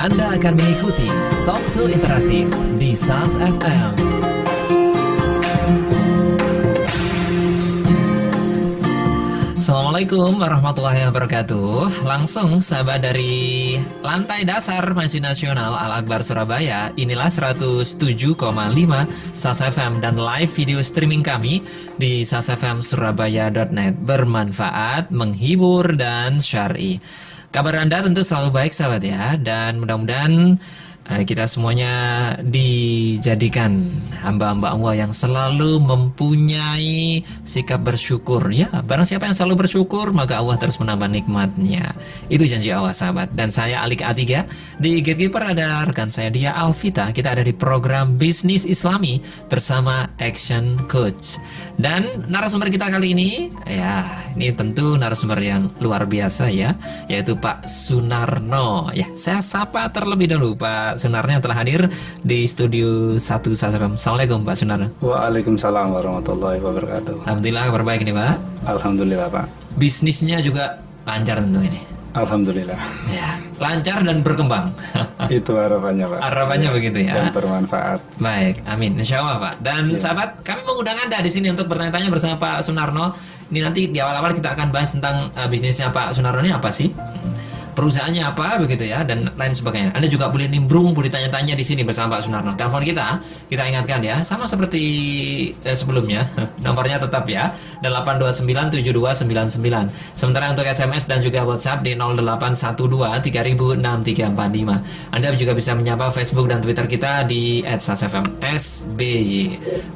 Anda akan mengikuti Talkshow Interaktif di SAS FM. Assalamualaikum warahmatullahi wabarakatuh. Langsung sahabat dari lantai dasar Masjid Nasional Al-Akbar Surabaya. Inilah 107,5 SAS FM dan live video streaming kami di sasfmsurabaya.net. Bermanfaat, menghibur, dan syar'i. Kabar Anda tentu selalu baik sahabat ya. Dan mudah-mudahan kita semuanya dijadikan hamba-hamba Allah yang selalu mempunyai sikap bersyukur. Ya, barang siapa yang selalu bersyukur, maka Allah terus menambah nikmatnya. Itu janji Allah sahabat. Dan saya Alik A3, di Gatekeeper ada rekan saya Dia Alvita. Kita ada di program Bisnis Islami bersama Action Coach. Dan narasumber kita kali ini, ya ini tentu narasumber yang luar biasa ya, yaitu Pak Sunarno. Ya, saya sapa terlebih dahulu Pak Sunarno yang telah hadir di studio 1 SAS FM. Assalamualaikum Pak Sunarno. Waalaikumsalam warahmatullahi wabarakatuh. Alhamdulillah kabar baik nih Pak. Alhamdulillah Pak. Bisnisnya juga lancar tentu ini. Alhamdulillah. Ya, lancar dan berkembang. Itu harapannya Pak. Harapannya begitu ya. Dan bermanfaat. Baik, amin. Insya Allah Pak. Dan sahabat, kami mengundang Anda di sini untuk bertanya-tanya bersama Pak Sunarno. Ini nanti di awal-awal kita akan bahas tentang bisnisnya Pak Sunarno ini apa sih? Perusahaannya apa begitu ya, dan lain sebagainya. Anda juga boleh nimbrung, boleh tanya-tanya di sini bersama Pak Sunarno. Telepon kita ingatkan ya, sama seperti sebelumnya. Nomornya tetap ya, 8297299. Sementara untuk SMS dan juga WhatsApp di 0812306345. Anda juga bisa menyapa Facebook dan Twitter kita di @sasfmsby.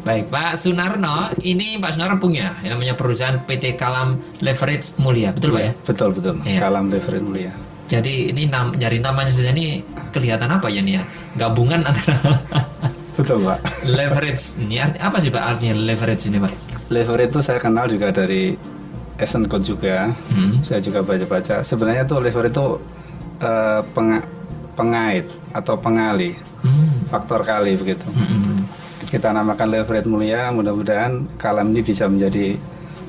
Baik, Pak Sunarno, ini Pak Sunarno punya yang namanya perusahaan PT Kalam Leverage Mulia, betul Pak ya? Betul. Ya. Kalam Leverage Mulia. Jadi ini dari namanya saja ini kelihatan apa ya nih ya? Gabungan antara Betul Pak. leverage. Ini apa sih Pak artinya leverage ini Pak? Leverage itu saya kenal juga dari Action Coach juga. Saya juga baca-baca. Sebenarnya tuh leverage itu pengait atau pengali. Faktor kali begitu. Kita namakan leverage mulia, mudah-mudahan kalam ini bisa menjadi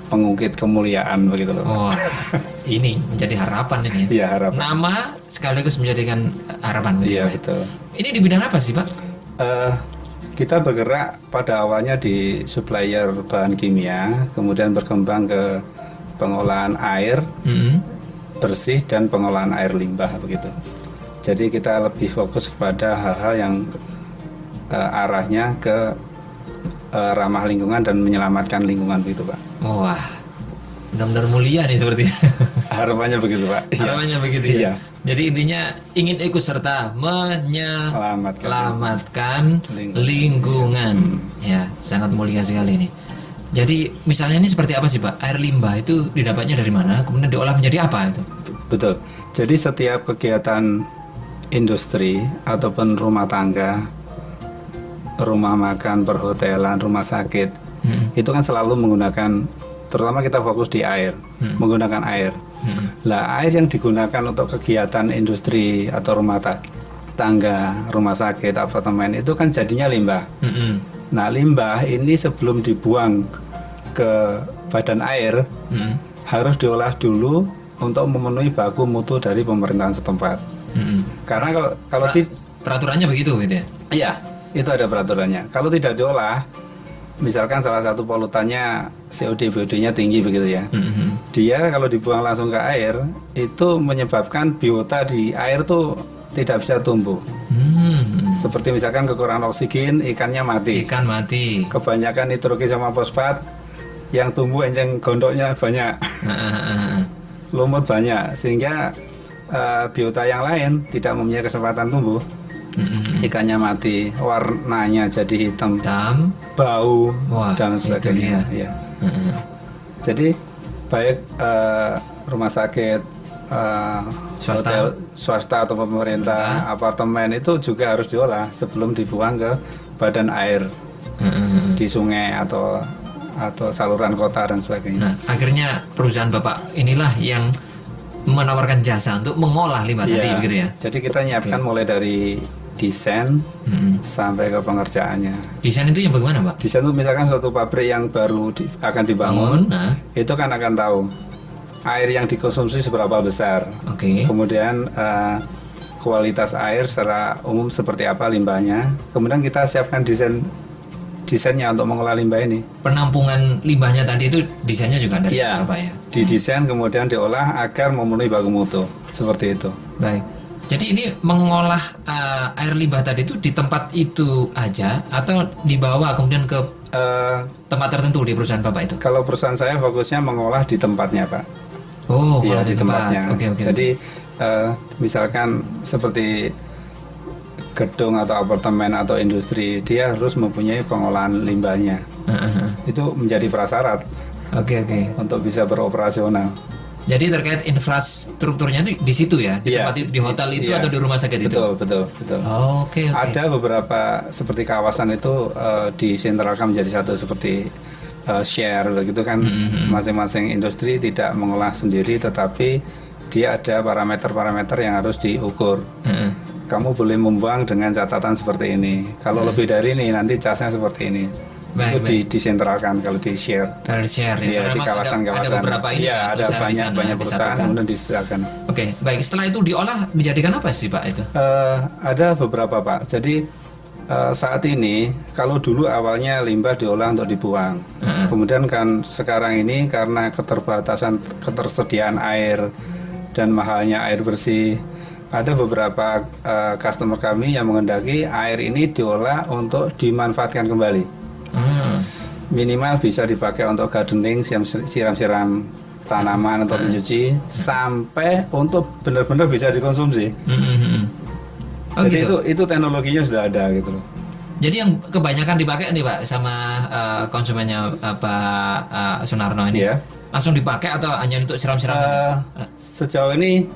pengungkit kemuliaan begitu loh. Oh, ini menjadi harapan ini. Iya, harapan. Nama sekaligus menjadikan harapan gitu. Iya, Pak. betul. Ini di bidang apa sih Pak? Kita bergerak pada awalnya di supplier bahan kimia, kemudian berkembang ke pengolahan air bersih dan pengolahan air limbah begitu. Jadi kita lebih fokus kepada hal-hal yang arahnya ke ramah lingkungan dan menyelamatkan lingkungan begitu Pak. Wah, benar-benar mulia nih sepertinya. Harapannya begitu Pak. Harapannya begitu ya. Iya. Jadi intinya ingin ikut serta menyelamatkan lingkungan. Ya, sangat mulia sekali ini. Jadi misalnya ini seperti apa sih Pak? Air limbah itu didapatnya dari mana? Kemudian diolah menjadi apa itu? Betul. Jadi setiap kegiatan industri ataupun rumah tangga, rumah makan, perhotelan, rumah sakit, itu kan selalu menggunakan, terutama kita fokus di air, menggunakan air. Lah air yang digunakan untuk kegiatan industri atau rumah tangga, rumah sakit, apartemen itu kan jadinya limbah. Nah limbah ini sebelum dibuang ke badan air harus diolah dulu untuk memenuhi baku mutu dari pemerintahan setempat. Karena kalau peraturannya begitu gitu ya? Iya. Itu ada peraturannya. Kalau tidak diolah, misalkan salah satu polutannya COD BOD-nya tinggi begitu ya. Dia kalau dibuang langsung ke air, itu menyebabkan biota di air tuh tidak bisa tumbuh. Seperti misalkan kekurangan oksigen, ikannya mati. Ikan mati. Kebanyakan nitrogen sama fosfat, yang tumbuh enceng gondoknya banyak. Lumut banyak, sehingga biota yang lain tidak mempunyai kesempatan tumbuh. Ikannya mati, warnanya jadi hitam, bau. Wah, dan sebagainya. Ya. Jadi baik rumah sakit, hotel swasta atau pemerintah, apartemen itu juga harus diolah sebelum dibuang ke badan air di sungai atau saluran kota dan sebagainya. Nah, akhirnya perusahaan Bapak inilah yang menawarkan jasa untuk mengolah limbah tadi begitu ya. Jadi kita nyiapkan mulai dari desain sampai ke pengerjaannya. Desain itu yang bagaimana Pak? Desain itu misalkan suatu pabrik yang baru akan dibangun, itu kan akan tahu air yang dikonsumsi seberapa besar. Kemudian kualitas air secara umum seperti apa limbahnya. Kemudian kita siapkan desainnya untuk mengolah limbah ini. Penampungan limbahnya tadi itu desainnya juga dari Iya, Surabaya. didesain kemudian diolah agar memenuhi baku mutu seperti itu. Baik. Jadi ini mengolah air limbah tadi itu di tempat itu aja atau dibawa kemudian ke tempat tertentu di perusahaan Bapak itu? Kalau perusahaan saya fokusnya mengolah di tempatnya, Pak. Oh, Iya, mengolah di tempatnya. Oke. Jadi misalkan seperti gedung atau apartemen atau industri, dia harus mempunyai pengolahan limbahnya. Itu menjadi prasyarat Oke. untuk bisa beroperasional. Jadi terkait infrastrukturnya itu di situ ya, di Iya. tempat itu, di hotel itu Iya. atau di rumah sakit itu? Betul. Oke. Ada beberapa seperti kawasan itu disentralkan menjadi satu seperti share begitu kan. Masing-masing industri tidak mengolah sendiri, tetapi dia ada parameter-parameter yang harus diukur. Kamu boleh membuang dengan catatan seperti ini. Kalau lebih dari ini nanti casnya seperti ini. Itu disentralkan kalau di share. Dari share ya. Iya, Karena di memang kawasan-kawasan. ada beberapa ini. Iya, ada perusahaan di sana banyak perusahaan disatukan. kemudian disediakan. Oke, baik. Setelah itu diolah dijadikan apa sih Pak itu? Ada beberapa, Pak. Jadi saat ini kalau dulu awalnya limbah diolah untuk dibuang. Kemudian kan sekarang ini karena ketersediaan air dan mahalnya air bersih, ada beberapa customer kami yang menghendaki air ini diolah untuk dimanfaatkan kembali. Minimal bisa dipakai untuk gardening, siram-siram tanaman atau mencuci, sampai untuk benar-benar bisa dikonsumsi. Oh, Jadi gitu. itu teknologinya sudah ada gitu loh. Jadi yang kebanyakan dipakai nih Pak sama konsumennya Pak Sunarno ini, Iya. langsung dipakai atau hanya untuk siram-siram tadi? Sejauh ini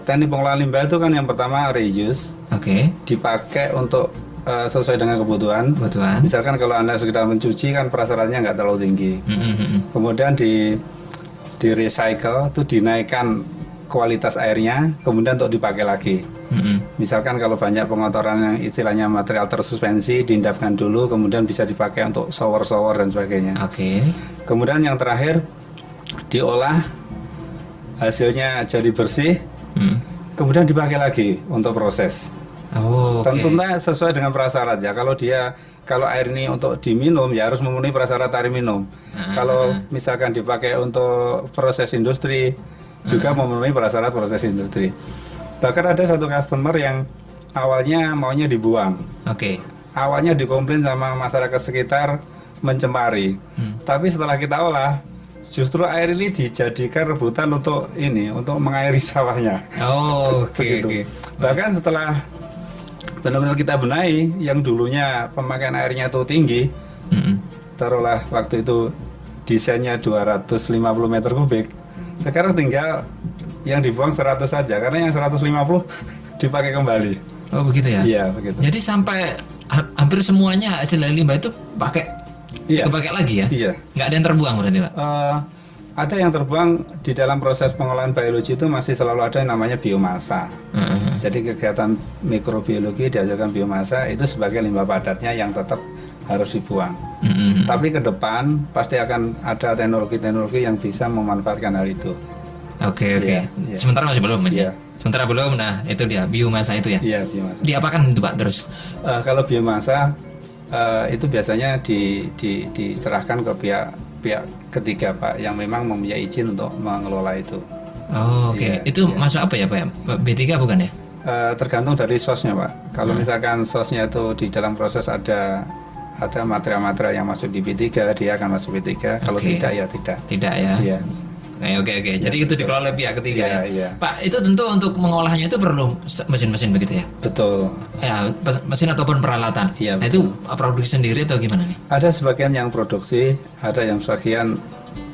teknik pengolahan limbah itu kan yang pertama reuse, Oke. dipakai untuk sesuai dengan kebutuhan. Misalkan kalau Anda sekedar mencuci kan prasyaratnya nggak terlalu tinggi. Kemudian di recycle itu dinaikkan kualitas airnya, kemudian untuk dipakai lagi. Misalkan kalau banyak pengotoran yang istilahnya material tersuspensi, diendapkan dulu, kemudian bisa dipakai untuk shower-shower dan sebagainya. Oke. Kemudian yang terakhir diolah, hasilnya jadi bersih, kemudian dipakai lagi untuk proses. Oh, oke. Tentunya sesuai dengan prasyarat ya. Kalau air ini untuk diminum ya harus memenuhi prasyarat air minum. Kalau misalkan dipakai untuk proses industri juga memenuhi prasyarat proses industri. Bahkan ada satu customer yang awalnya maunya dibuang. Oke. Awalnya dikomplain sama masyarakat sekitar mencemari. Tapi setelah kita olah, justru air ini dijadikan rebutan untuk mengairi sawahnya. Oh, oke. Begitu. Bahkan setelah benar-benar kita benahi, yang dulunya pemakaian airnya itu tinggi, taruhlah waktu itu desainnya 250 meter kubik, sekarang tinggal yang dibuang 100 saja, karena yang 150 dipakai kembali. Oh, begitu ya? Iya, begitu. Jadi sampai hampir semuanya hasil dari limbah itu kepakai lagi ya? Iya. Nggak ada yang terbuang berarti Pak? Ada yang terbuang di dalam proses pengolahan biologi itu masih selalu ada yang namanya biomasa. Jadi kegiatan mikrobiologi dihasilkan biomasa itu sebagai limbah padatnya yang tetap harus dibuang. Tapi ke depan pasti akan ada teknologi-teknologi yang bisa memanfaatkan hal itu. Oke. Iya. Sementara masih belum Iya. Sementara belum, nah itu dia biomasa itu ya? Iya, biomasa. Diapakan itu Pak terus? Kalau biomasa itu biasanya diserahkan ke pihak ketiga Pak yang memang mempunyai izin untuk mengelola itu. Oh, oke. Iya, Itu iya. masuk apa ya Pak? B3 bukan ya? Tergantung dari sosnya Pak. Kalau misalkan sosnya itu di dalam proses ada material-material yang masuk di B3, dia akan masuk B3. Kalau Oke. tidak ya tidak. Tidak ya? Iya. Oke. Jadi itu dikelola oleh pihak ketiga Iya, ya? iya. Pak, itu tentu untuk mengolahnya itu perlu mesin-mesin begitu ya? Betul. Ya, mesin ataupun peralatan. Iya, Nah, itu produksi sendiri atau gimana nih? Ada sebagian yang produksi, ada yang sebagian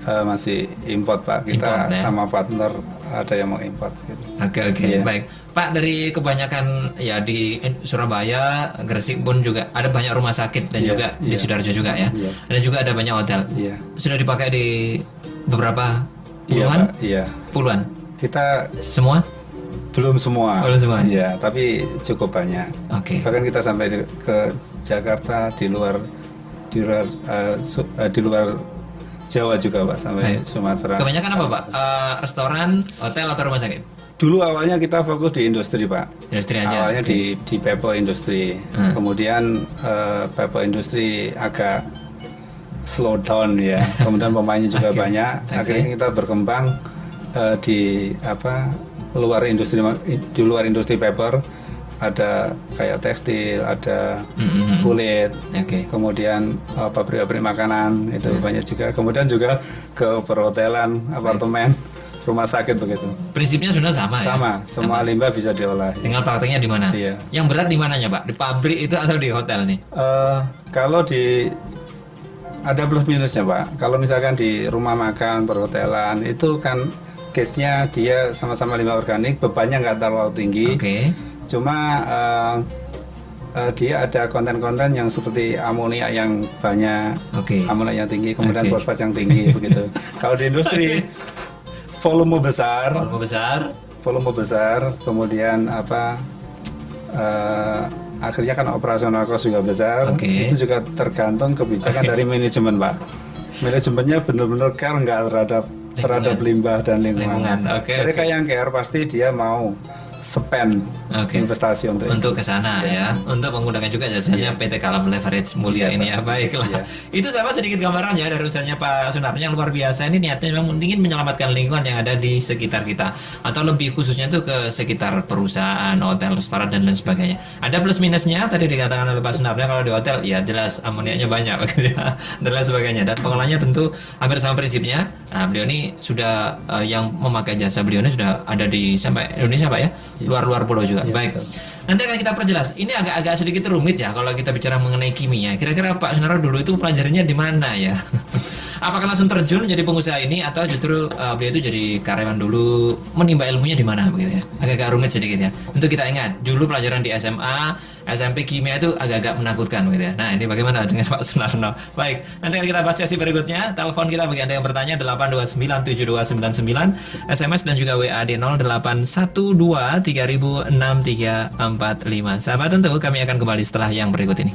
masih import Pak. Kita Import, ya? sama partner ada yang mau import. Gitu. Oke, Iya. baik. Pak, dari kebanyakan ya di Surabaya, Gresik pun juga ada banyak rumah sakit dan Iya, juga di iya. Sidoarjo juga ya. Iya. Dan juga ada banyak hotel. Iya. Sudah dipakai di beberapa Iya, puluhan? Pak. Iya. Puluhan? Kita Semua? belum semua. Belum semua. Iya, tapi cukup banyak. Oke. Bahkan kita sampai ke Jakarta di luar Jawa juga Pak, sampai Baik. Sumatera. Kebanyakan apa Pak? Restoran, hotel atau rumah sakit? Dulu awalnya kita fokus di industri Pak. Industri aja. Awalnya Oke. di Pepo Industri. Kemudian Pepo Industri agak slow down ya. Kemudian pemainnya juga Oke. banyak. Oke. Akhirnya kita berkembang di luar industri, di luar industri paper. Ada kayak tekstil, ada kulit, Oke. kemudian pabrik-pabrik makanan itu banyak juga. Kemudian juga ke perhotelan, apartemen, rumah sakit begitu. Prinsipnya sebenarnya sama ya? Sama, semua limbah bisa diolah. Tinggal prakteknya di mana? Iya. Yang berat di mananya Pak? Di pabrik itu atau di hotel nih? Kalau ada plus minusnya Pak. Kalau misalkan di rumah makan, perhotelan itu kan case-nya dia sama-sama limbah organik, bebannya nggak terlalu tinggi. Oke. Cuma dia ada konten-konten yang seperti amonia yang banyak, Oke. amonia yang tinggi, kemudian Oke. fosfat yang tinggi begitu. Kalau di industri volume besar, Volume besar. kemudian akhirnya kan operasional cost juga besar. Oke. Itu juga tergantung kebijakan dari manajemen Pak. Manajemennya benar-benar care nggak terhadap limbah dan lingkungan. Oke, Jadi oke. kayak yang care pasti dia mau spend Oke. investasi untuk Ke sana ya, untuk menggunakan juga jasanya PT Kalam Leverage Mulia Iya, ini ya. Baiklah. Iya. Itu sama sedikit gambaran ya dari usahanya Pak Sunarno yang luar biasa. Ini niatnya memang ingin menyelamatkan lingkungan yang ada di sekitar kita, atau lebih khususnya itu ke sekitar perusahaan, hotel, restoran dan lain sebagainya. Ada plus minusnya tadi dikatakan oleh Pak Sunarno, kalau di hotel ya jelas amoniaknya banyak begitu ya, dan lain sebagainya. Dan pengelolanya tentu hampir sama prinsipnya. Nah, beliau ini sudah yang memakai jasa beliau ini sudah ada di sampai Indonesia Pak ya, luar-luar pulau juga. Baik. Nanti akan kita perjelas. Ini agak sedikit rumit ya kalau kita bicara mengenai kimia. Kira-kira Pak Sunarno dulu itu pelajarinya di mana ya? Apakah langsung terjun menjadi pengusaha ini atau justru beliau itu jadi karyawan dulu, menimba ilmunya di mana begitu ya? Agak rumit sedikit ya. Untuk kita ingat, dulu pelajaran di SMA, SMP kimia itu agak menakutkan begitu ya. Nah, ini bagaimana dengan Pak Sunarno? Baik, nanti akan kita bahas sesi berikutnya. Telepon kita bagi Anda yang bertanya 8297299, SMS dan juga WA di 0812306345. Sahabat, tentu kami akan kembali setelah yang berikut ini.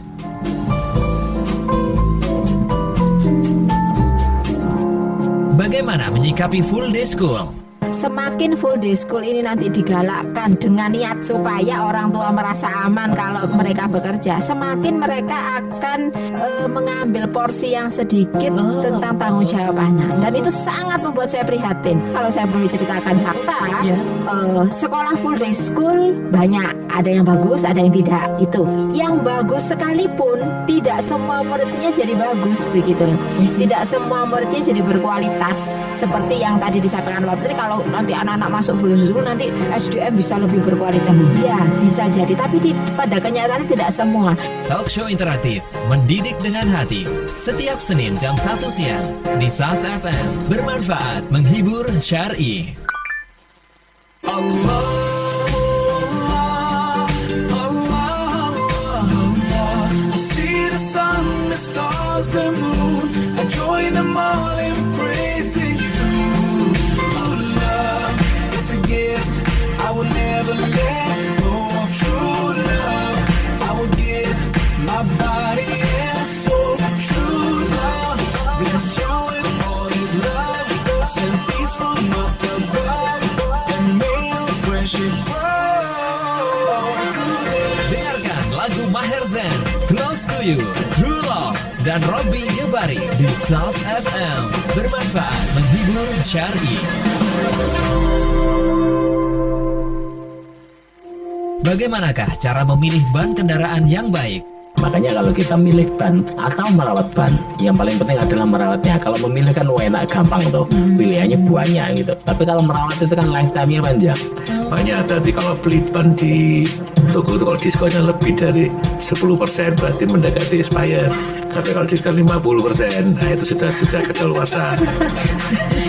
Bagaimana menyikapi full day school? Semakin full day school ini nanti digalakkan dengan niat supaya orang tua merasa aman kalau mereka bekerja, semakin mereka akan mengambil porsi yang sedikit tentang tanggung jawab anak, dan itu sangat membuat saya prihatin. Kalau saya boleh ceritakan fakta, sekolah full day school banyak, ada yang bagus, ada yang tidak. Itu yang bagus sekalipun tidak semua muridnya jadi bagus begitu. Tidak semua muridnya jadi berkualitas seperti yang tadi disampaikan Pak Putri. Kalau nanti anak-anak masuk full day school nanti SDM bisa lebih berkualitas. Iya, bisa jadi, tapi pada kenyataannya tidak semua. Talk show interaktif, mendidik dengan hati. Setiap Senin jam 1 siang di SAS FM. Bermanfaat, menghibur, syar'i. I see the sun, the stars, the moon. I join them all in praising you. Oh, love, it's a gift. I will never let go of true love. I will give my body and soul for true love. Bless you with all His love. Send peace from up above, and may your friendship grow. Dengarkan lagu Maher Zain, Close to You, True Love, dan Robby Gebari di SAS FM. Bermanfaat, menghibur, syar'i. Bagaimanakah cara memilih ban kendaraan yang baik? Makanya kalau kita milih ban atau merawat ban, yang paling penting adalah merawatnya. Kalau memilih kan enak, gampang tuh, pilihannya banyak gitu. Tapi kalau merawat itu kan lifetime-nya panjang. Makanya tadi kalau beli ban di toko itu kalau diskonnya lebih dari 10% berarti mendekati expired. Tapi kalau diskon 50%, nah itu sudah kedaluarsa.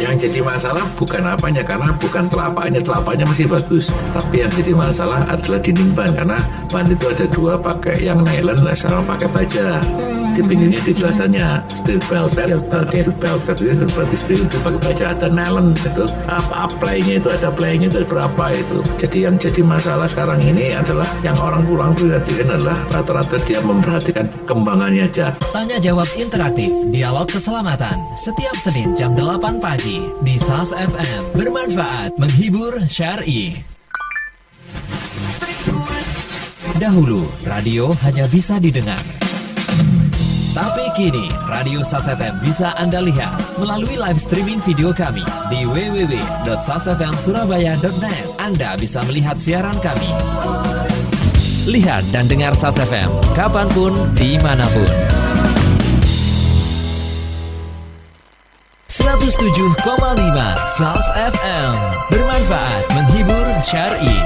Yang jadi masalah bukan apanya, karena bukan telapaknya masih bagus. Tapi yang jadi masalah adalah dinding ban, karena ban itu ada dua, pakai yang nylon sama pakai baja. Kepinginnya dijelasannya steel belted, berarti steel itu pakai baja ada nylon itu apa apply-nya itu ada apply-nya itu berapa itu. Jadi yang jadi masalah sekarang ini adalah yang orang pulang perhatikan adalah rata-rata dia memperhatikan kembangannya aja. Tanya jawab interaktif, dialog keselamatan, setiap Senin jam 8 pagi di SAS FM. Bermanfaat, menghibur, syar'i. Dahulu, radio hanya bisa didengar. Tapi kini, Radio SAS FM bisa Anda lihat melalui live streaming video kami di www.sasfmsurabaya.net. Anda bisa melihat siaran kami. Lihat dan dengar SAS FM kapanpun, dimanapun. 107,5 SAS FM. Bermanfaat, menghibur, syar'i.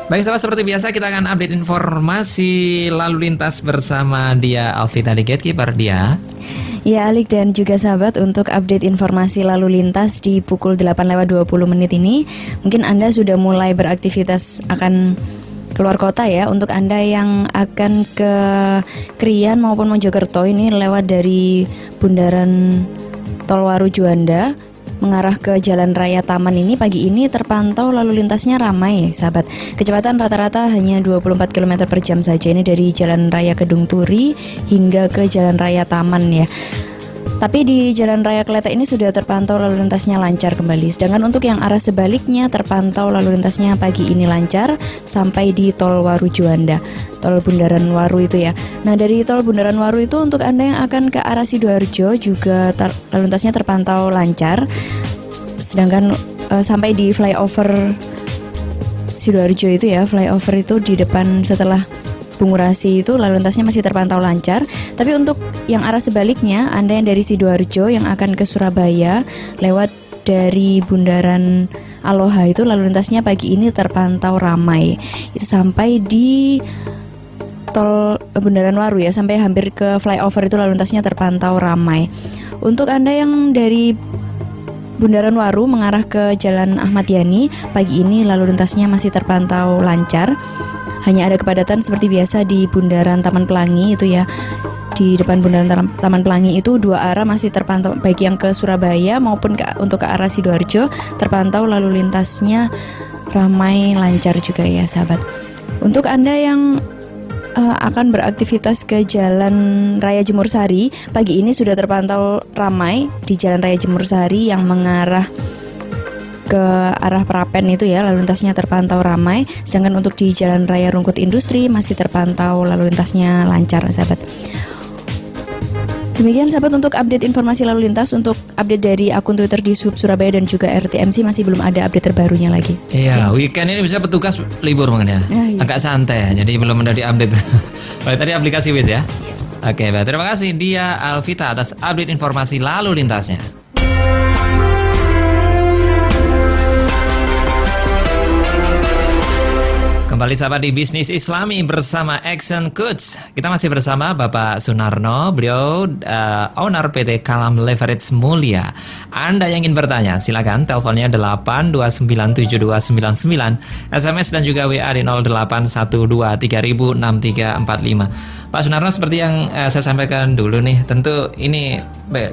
Baik sahabat, seperti biasa kita akan update informasi lalu lintas bersama Dia Alvita di Gatekeeper. Dia. Ya Alik dan juga sahabat, untuk update informasi lalu lintas di pukul 8:20 ini, mungkin Anda sudah mulai beraktivitas akan keluar kota ya. Untuk Anda yang akan ke Krian maupun Mojokerto, ini lewat dari Bundaran Tolwaru Juanda mengarah ke Jalan Raya Taman ini, pagi ini terpantau lalu lintasnya ramai sahabat. Kecepatan rata-rata hanya 24 km per jam saja, ini dari Jalan Raya Kedung Turi hingga ke Jalan Raya Taman ya. Tapi di Jalan Raya Klete ini sudah terpantau lalu lintasnya lancar kembali. Sedangkan untuk yang arah sebaliknya terpantau lalu lintasnya pagi ini lancar sampai di Tol Waru Juanda, Tol Bundaran Waru itu ya. Nah dari Tol Bundaran Waru itu untuk Anda yang akan ke arah Sidoarjo juga lalu lintasnya terpantau lancar. Sedangkan sampai di flyover Sidoarjo itu ya, flyover itu di depan setelah Bungurasi itu lalu lintasnya masih terpantau lancar. Tapi untuk yang arah sebaliknya, Anda yang dari Sidoarjo yang akan ke Surabaya lewat dari Bundaran Aloha itu lalu lintasnya pagi ini terpantau ramai. Itu sampai di Tol Bundaran Waru ya, sampai hampir ke flyover itu lalu lintasnya terpantau ramai. Untuk Anda yang dari Bundaran Waru mengarah ke Jalan Ahmad Yani, pagi ini lalu lintasnya masih terpantau lancar. Hanya ada kepadatan seperti biasa di Bundaran Taman Pelangi itu ya. Di depan Bundaran Taman Pelangi itu dua arah masih terpantau, baik yang ke Surabaya maupun untuk ke arah Sidoarjo terpantau lalu lintasnya ramai lancar juga ya sahabat. Untuk Anda yang akan beraktivitas ke Jalan Raya Jemur Sari, pagi ini sudah terpantau ramai di Jalan Raya Jemur Sari yang mengarah ke arah Prapen itu ya, lalu lintasnya terpantau ramai. Sedangkan untuk di Jalan Raya Rungkut Industri masih terpantau lalu lintasnya lancar sahabat. Demikian sahabat untuk update informasi lalu lintas. Untuk update dari akun Twitter di Sub Surabaya dan juga RTMC masih belum ada update terbarunya lagi. Iya, weekend ini bisa petugas libur makanya. Iya. Agak santai, jadi belum ada di update. Baik, tadi aplikasi WIS ya. Oke, baik, terima kasih Dia Alvita atas update informasi lalu lintasnya. Kembali sahabat di Bisnis Islami bersama Action Coach. Kita masih bersama Bapak Sunarno, beliau owner PT Kalam Leverage Mulia. Anda yang ingin bertanya, silakan teleponnya 8297299, SMS dan juga WA di 0812306345. Pak Sunarno, seperti yang saya sampaikan dulu nih, tentu ini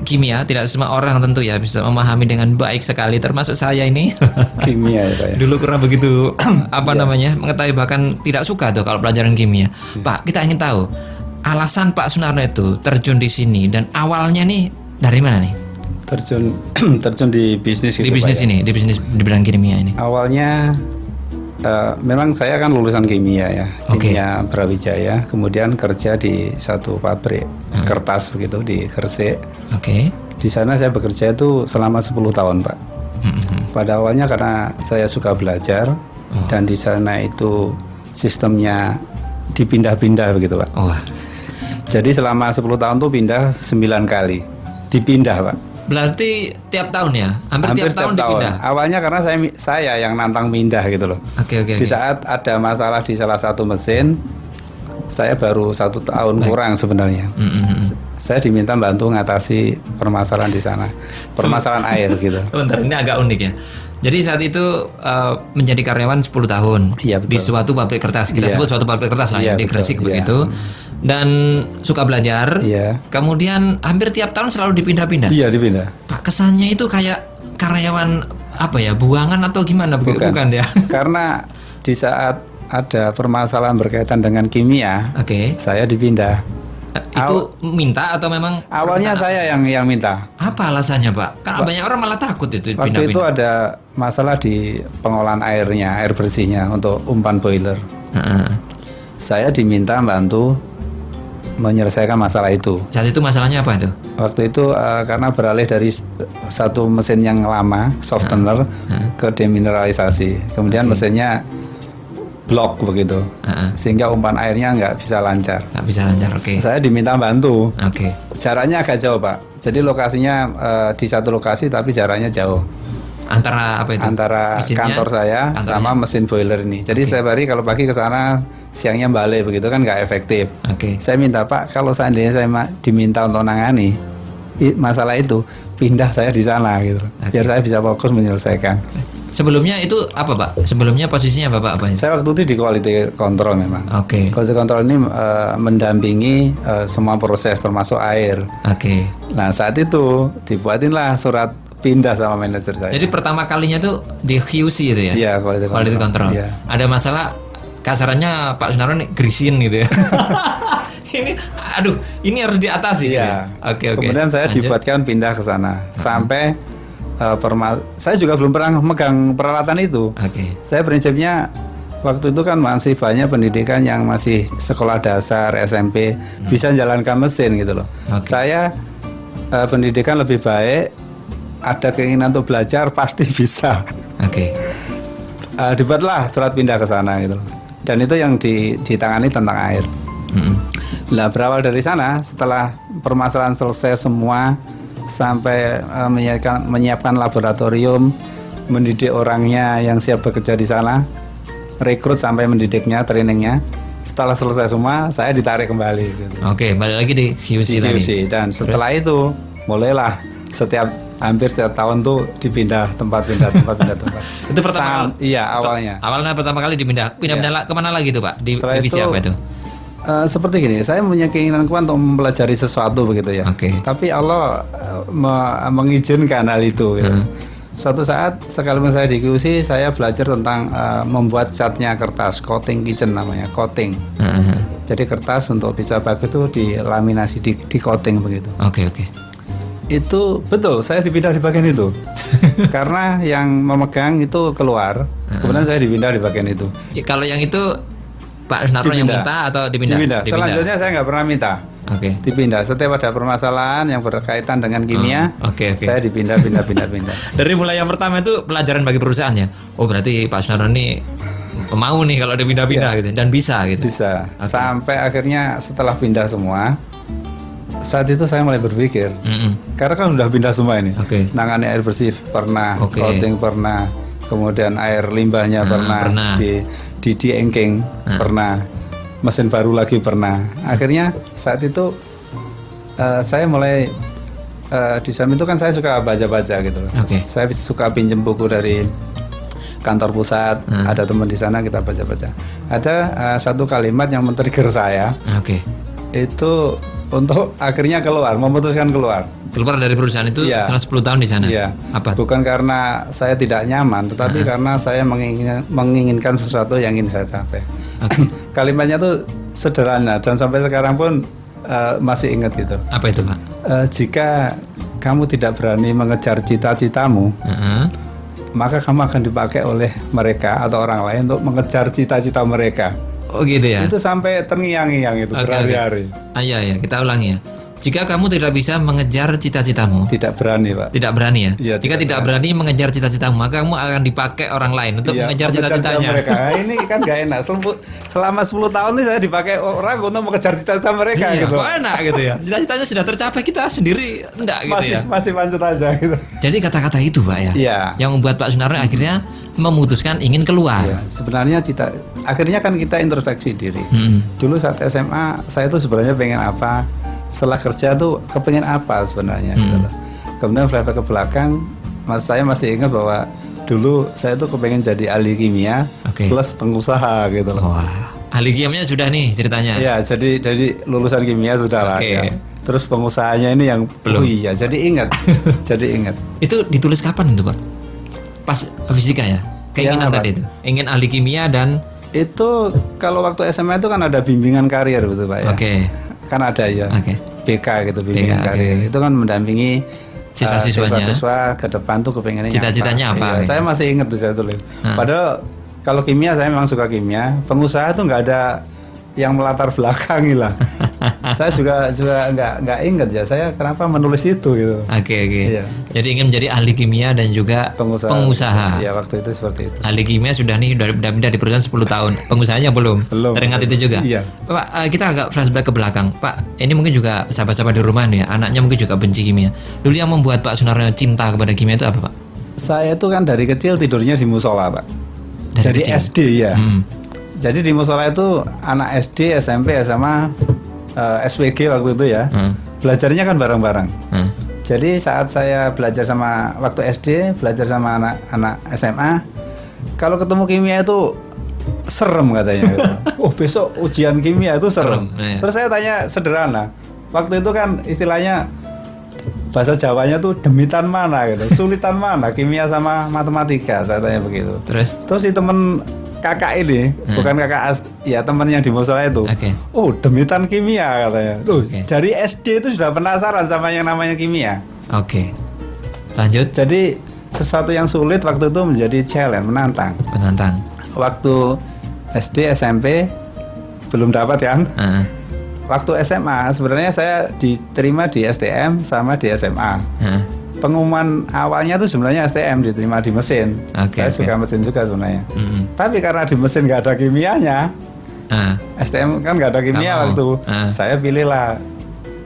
kimia, tidak semua orang tentu ya bisa memahami dengan baik sekali, termasuk saya ini. Kimia ya Pak ya. Dulu kurang begitu mengetahui, bahkan tidak suka tuh kalau pelajaran kimia. Pak, kita ingin tahu alasan Pak Sunarno itu terjun di sini dan awalnya nih dari mana nih? Terjun di bisnis Di bisnis ini, di bisnis di bidang kimia ini. Awalnya memang saya kan lulusan kimia ya, kimia Brawijaya, kemudian kerja di satu pabrik kertas begitu di Gresik. Di sana saya bekerja itu selama 10 tahun Pak. Pada awalnya karena saya suka belajar dan di sana itu sistemnya dipindah-pindah begitu Pak. Jadi selama 10 tahun tuh pindah 9 kali, dipindah Pak. Berarti tiap tahun ya? Hampir tiap tahun dipindah? Awalnya karena saya yang nantang pindah gitu loh. Di saat ada masalah di salah satu mesin, saya baru 1 tahun kurang sebenarnya. saya diminta bantu ngatasi permasalahan di sana, permasalahan air gitu. Bentar, ini agak unik ya. Jadi saat itu menjadi karyawan 10 tahun Iya, betul. di suatu pabrik kertas. Kita Iya. sebut suatu pabrik kertas lah Iya, ya, di betul. Gresik Iya. begitu. Dan suka belajar. Iya. Kemudian hampir tiap tahun selalu dipindah-pindah. Iya, dipindah. Pak, kesannya itu kayak karyawan apa ya, buangan atau gimana? Bukan ya? Karena di saat ada permasalahan berkaitan dengan kimia, Oke. saya dipindah. Itu minta atau memang Awalnya saya yang minta. apa alasannya, Pak? Kan banyak orang malah takut itu Waktu itu pindah-pindah. ada masalah di pengolahan airnya, air bersihnya untuk umpan boiler. Heeh. Saya diminta bantu menyelesaikan masalah itu. Saat itu masalahnya apa itu? Waktu itu karena beralih dari satu mesin yang lama, softener, ke demineralisasi. Kemudian mesinnya blok begitu, sehingga umpan airnya nggak bisa lancar. Nggak bisa lancar, oke. Saya diminta bantu. Oke. Jaraknya agak jauh, Pak. Jadi lokasinya di satu lokasi tapi jaraknya jauh. Antara apa itu? Antara Mesinnya, kantor saya kantornya. sama mesin boiler ini. Jadi setiap hari kalau pagi ke sana, siangnya balik begitu kan nggak efektif. Oke. Saya minta, Pak, kalau seandainya saya diminta untuk nangani masalah itu, pindah saya di sana gitu. Oke. Biar saya bisa fokus menyelesaikan. Sebelumnya itu apa, Pak? Sebelumnya posisinya Bapak apa itu? Saya waktu itu di quality control memang. Oke. Quality control ini mendampingi semua proses termasuk air. Oke. Nah, saat itu dibuatinlah surat pindah sama manajer saya. Jadi pertama kalinya tuh di QC itu ya? Iya, quality Quality control. control. Iya. Ada masalah kasarannya Pak Sunarno nih grisin gitu ya. Ini aduh, ini harus diatasi gitu Iya. ya? Oke. Kemudian saya Lanjut. dibuatkan pindah ke sana sampai saya juga belum pernah megang peralatan itu. Oke. Saya prinsipnya waktu itu kan masih banyak pendidikan yang masih sekolah dasar, SMP, bisa jalankan mesin gitu loh. Oke. Saya pendidikan lebih baik, ada keinginan untuk belajar pasti bisa. Oke. Dibuatlah surat pindah ke sana gitu loh. Dan itu yang ditangani tentang air. Mm-mm. Nah, berawal dari sana, setelah permasalahan selesai semua, sampai menyiapkan laboratorium, mendidik orangnya yang siap bekerja di sana, rekrut sampai mendidiknya, trainingnya. Setelah selesai semua, saya ditarik kembali. Gitu. Oke, balik lagi di QC tadi. Dan setelah itu, mulailah hampir setiap tahun tuh pindah tempat. Itu pertama Iya, awalnya. Awalnya pertama kali pindah kemana lagi tuh, Pak? Di Setelah divisi itu, apa itu? Seperti gini, saya punya keinginan kuat untuk mempelajari sesuatu begitu ya. Oke. Tapi Allah mengizinkan hal itu. Gitu. Suatu saat sekalipun saya di QC, saya belajar tentang membuat catnya kertas, coating kitchen namanya, coating. Jadi kertas untuk bisa bagus itu dilaminasi, di coating begitu. Oke. Itu betul, saya dipindah di bagian itu. Karena yang memegang itu keluar, kemudian saya dipindah di bagian itu. Ya, kalau yang itu Pak Sunarno yang minta atau dipindah? Selanjutnya saya nggak pernah minta. Oke. Dipindah. Setiap ada permasalahan yang berkaitan dengan kimia, Oke. saya dipindah. Dari mulai yang pertama itu pelajaran bagi perusahaannya. Oh, berarti Pak Sunarno ini mau nih kalau dipindah-pindah gitu dan bisa gitu. Bisa. Oke. Sampai akhirnya setelah pindah semua, saat itu saya mulai berpikir, karena kan sudah pindah semua ini. Oke. Nangani air bersih pernah, Oke. coating pernah, kemudian air limbahnya pernah. di diengking pernah, mesin baru lagi pernah. Akhirnya saat itu saya mulai di samping itu kan saya suka baca-baca gitu loh. Oke. Saya suka pinjem buku dari kantor pusat, ada teman di sana kita baca-baca. Ada satu kalimat yang men-trigger saya, Oke. itu untuk akhirnya memutuskan keluar. Keluar dari perusahaan itu Iya. setelah 10 tahun di sana. Iya. Apa? Bukan karena saya tidak nyaman, tetapi karena saya menginginkan sesuatu yang ingin saya capai. Oke. Kalimatnya tuh sederhana dan sampai sekarang pun masih ingat gitu. Apa itu, Pak? Jika kamu tidak berani mengejar cita-citamu, maka kamu akan dipakai oleh mereka atau orang lain untuk mengejar cita-cita mereka. Oh gitu ya. Itu sampai terngiang-ngiang itu Oke, berhari-hari. Iya, kita ulangi ya. Jika kamu tidak bisa mengejar cita-citamu, Tidak berani, Pak. tidak berani ya. Iya, Jika tidak tidak berani mengejar cita-citamu, maka kamu akan dipakai orang lain untuk Iya, mengejar mengejar cita-citanya. mereka. Nah, ini kan gak enak. Selama 10 tahun ini saya dipakai orang untuk mengejar cita-cita mereka Iya, gitu. kok enak gitu ya. Cita-citanya sudah tercapai, kita sendiri enggak gitu ya. Masih lanjut aja gitu. Jadi kata-kata itu, Pak ya. Iya. Yang membuat Pak Sunarno akhirnya memutuskan ingin keluar. Iya, sebenarnya akhirnya kan kita introspeksi diri. Mm-mm. Dulu saat SMA saya itu sebenarnya pengen apa? setelah kerja tuh kepengen apa sebenarnya gitu loh. Kemudian flashback ke belakang, saya masih ingat bahwa dulu saya tuh kepengen jadi ahli kimia plus pengusaha gitu loh. Wah, ahli kimianya sudah nih ceritanya. Iya, jadi lulusan kimia sudah lah ya. Terus pengusahanya ini yang belum. Oh iya, jadi ingat. Jadi ingat. Itu ditulis kapan itu, Pak? Pas fisika ya? Keinginan tadi itu. Ingin ahli kimia dan itu kalau waktu SMA itu kan ada bimbingan karir betul Pak ya. Kan ada ya. BK gitu, bimbingan karir. Itu kan mendampingi siswa-siswa ke depan tuh kepengennya cita-citanya apa? Iya, saya masih ingat tuh saya tulis. Padahal kalau kimia saya memang suka kimia, pengusaha tuh nggak ada yang melatar belakangi lah. Saya juga nggak ingat ya saya kenapa menulis itu gitu. Iya. Jadi ingin menjadi ahli kimia dan juga pengusaha. Ya waktu itu seperti itu. Ahli kimia sudah nih udah pindah di perusahaan 10 tahun. Pengusahanya belum. Teringat itu juga. Iya. Pak, kita agak flashback ke belakang. Pak, ini mungkin juga sahabat-sahabat di rumah nih, anaknya mungkin juga benci kimia. Dulu yang membuat Pak Sunarno cinta kepada kimia itu apa, Pak? Saya itu kan dari kecil tidurnya di musola, Pak. Dari SD ya. Jadi di musola itu anak SD, SMP, SMA, SWG waktu itu ya. Belajarnya kan bareng-bareng. Jadi saat saya belajar sama waktu SD, belajar sama anak SMA, kalau ketemu kimia itu serem katanya. Gitu. Oh besok ujian kimia itu serem. Terus saya tanya sederhana. Waktu itu kan istilahnya bahasa Jawanya tuh demitan mana gitu, sulitan mana kimia sama matematika, saya tanya begitu. Terus si temen kakak ini, bukan kakak ya teman yang di musola itu. Oh demitan kimia katanya. Dari SD itu sudah penasaran sama yang namanya kimia. Lanjut. Jadi sesuatu yang sulit waktu itu menjadi challenge, menantang. Waktu SD, SMP belum dapat kan. Waktu SMA sebenarnya saya diterima di STM sama di SMA. Pengumuman awalnya tuh sebenarnya STM, diterima di mesin. Saya suka mesin juga sebenarnya. Tapi karena di mesin nggak ada kimianya, STM kan nggak ada kimia waktu. Saya pilihlah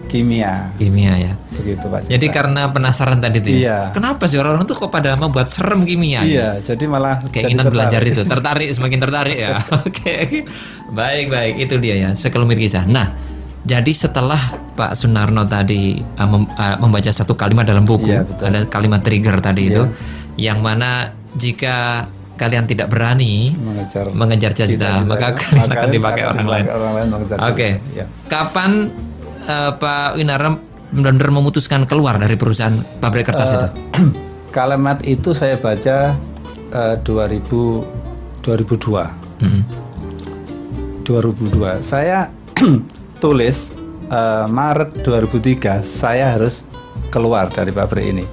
kimia. Kimia ya. Begitu Pak. Jadi karena penasaran tadi itu. Iya. Kenapa sih orang-orang tuh kok pada membuat serem kimia? Iya. Jadi malah keinginan belajar itu, semakin tertarik ya. Oke. Baik itu dia ya, sekelumit kisah. Nah. Jadi setelah Pak Sunarno tadi membaca satu kalimat dalam buku, ada kalimat trigger tadi itu, yang mana jika kalian tidak berani mengejar cita-cita, maka akan dipakai orang lain. Kapan Pak Winarno benar-benar memutuskan keluar dari perusahaan pabrik kertas itu? Kalimat itu saya baca 2002. 2002. Saya tulis Maret 2003 saya harus keluar dari pabrik ini.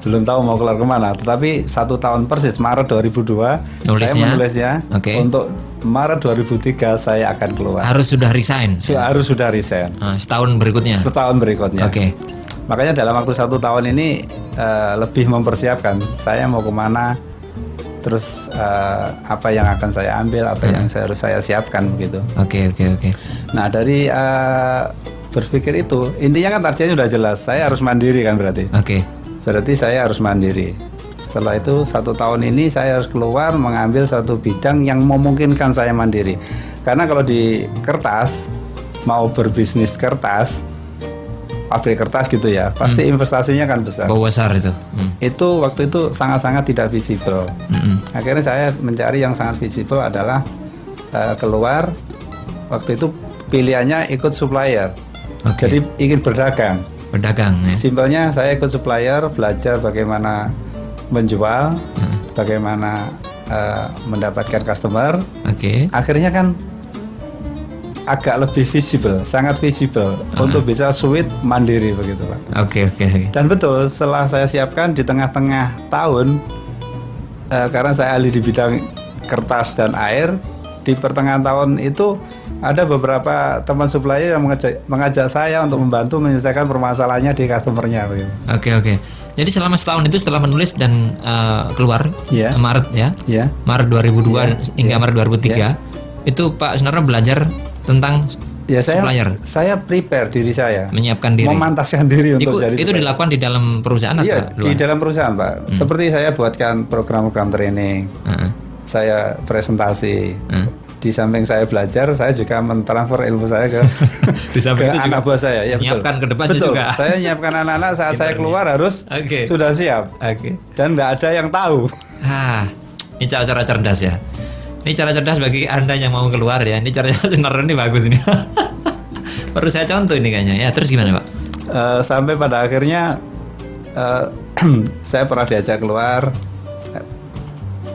Belum tahu mau keluar kemana, tetapi 1 tahun persis Maret 2002 saya menulisnya untuk Maret 2003 saya akan keluar. Harus sudah resign. Harus sudah resign. Setahun berikutnya. Makanya dalam waktu 1 tahun ini lebih mempersiapkan saya mau kemana, terus apa yang akan saya ambil, apa yang harus saya siapkan begitu. Oke. Nah dari berpikir itu intinya kan targetnya sudah jelas, saya harus mandiri kan berarti. Berarti saya harus mandiri. Setelah itu 1 tahun ini saya harus keluar mengambil satu bidang yang memungkinkan saya mandiri. Karena kalau di kertas mau berbisnis kertas, pabrik kertas gitu ya, pasti investasinya kan besar. Besar itu. Itu waktu itu sangat-sangat tidak visible. Akhirnya saya mencari yang sangat visible adalah keluar. Waktu itu pilihannya ikut supplier. Jadi ingin berdagang. Simpelnya saya ikut supplier, belajar bagaimana menjual, bagaimana mendapatkan customer. Akhirnya kan agak lebih visible, sangat visible untuk bisa switch mandiri begitu Pak. Dan betul setelah saya siapkan di tengah-tengah tahun, karena saya ahli di bidang kertas dan air, di pertengahan tahun itu ada beberapa teman supplier yang mengajak saya untuk membantu menyelesaikan permasalahannya di customernya begitu. Jadi selama setahun itu setelah menulis dan keluar Maret ya, Maret 2002 hingga Maret 2003 itu Pak Sunarno belajar tentang supplier. Saya prepare diri saya, menyiapkan diri, memantaskan diri untuk jadi. Itu dilakukan di dalam perusahaan atau luar? Di dalam perusahaan Pak. Seperti saya buatkan program-program training. saya presentasi. Di samping saya belajar, saya juga mentransfer ilmu saya ke, Di samping ke itu anak juga buah saya. Ya, menyiapkan ke depan betul. juga. Saya menyiapkan anak-anak saat saya Pinternya. keluar harus Oke. sudah siap. Oke. Dan nggak ada yang tahu. Ini cara-cara cerdas ya. Ini cara cerdas bagi Anda yang mau keluar ya. Ini cara benar ini bagus ini. Perlu saya contoh ini kayaknya ya. Terus gimana Pak? Sampai pada akhirnya saya pernah diajak keluar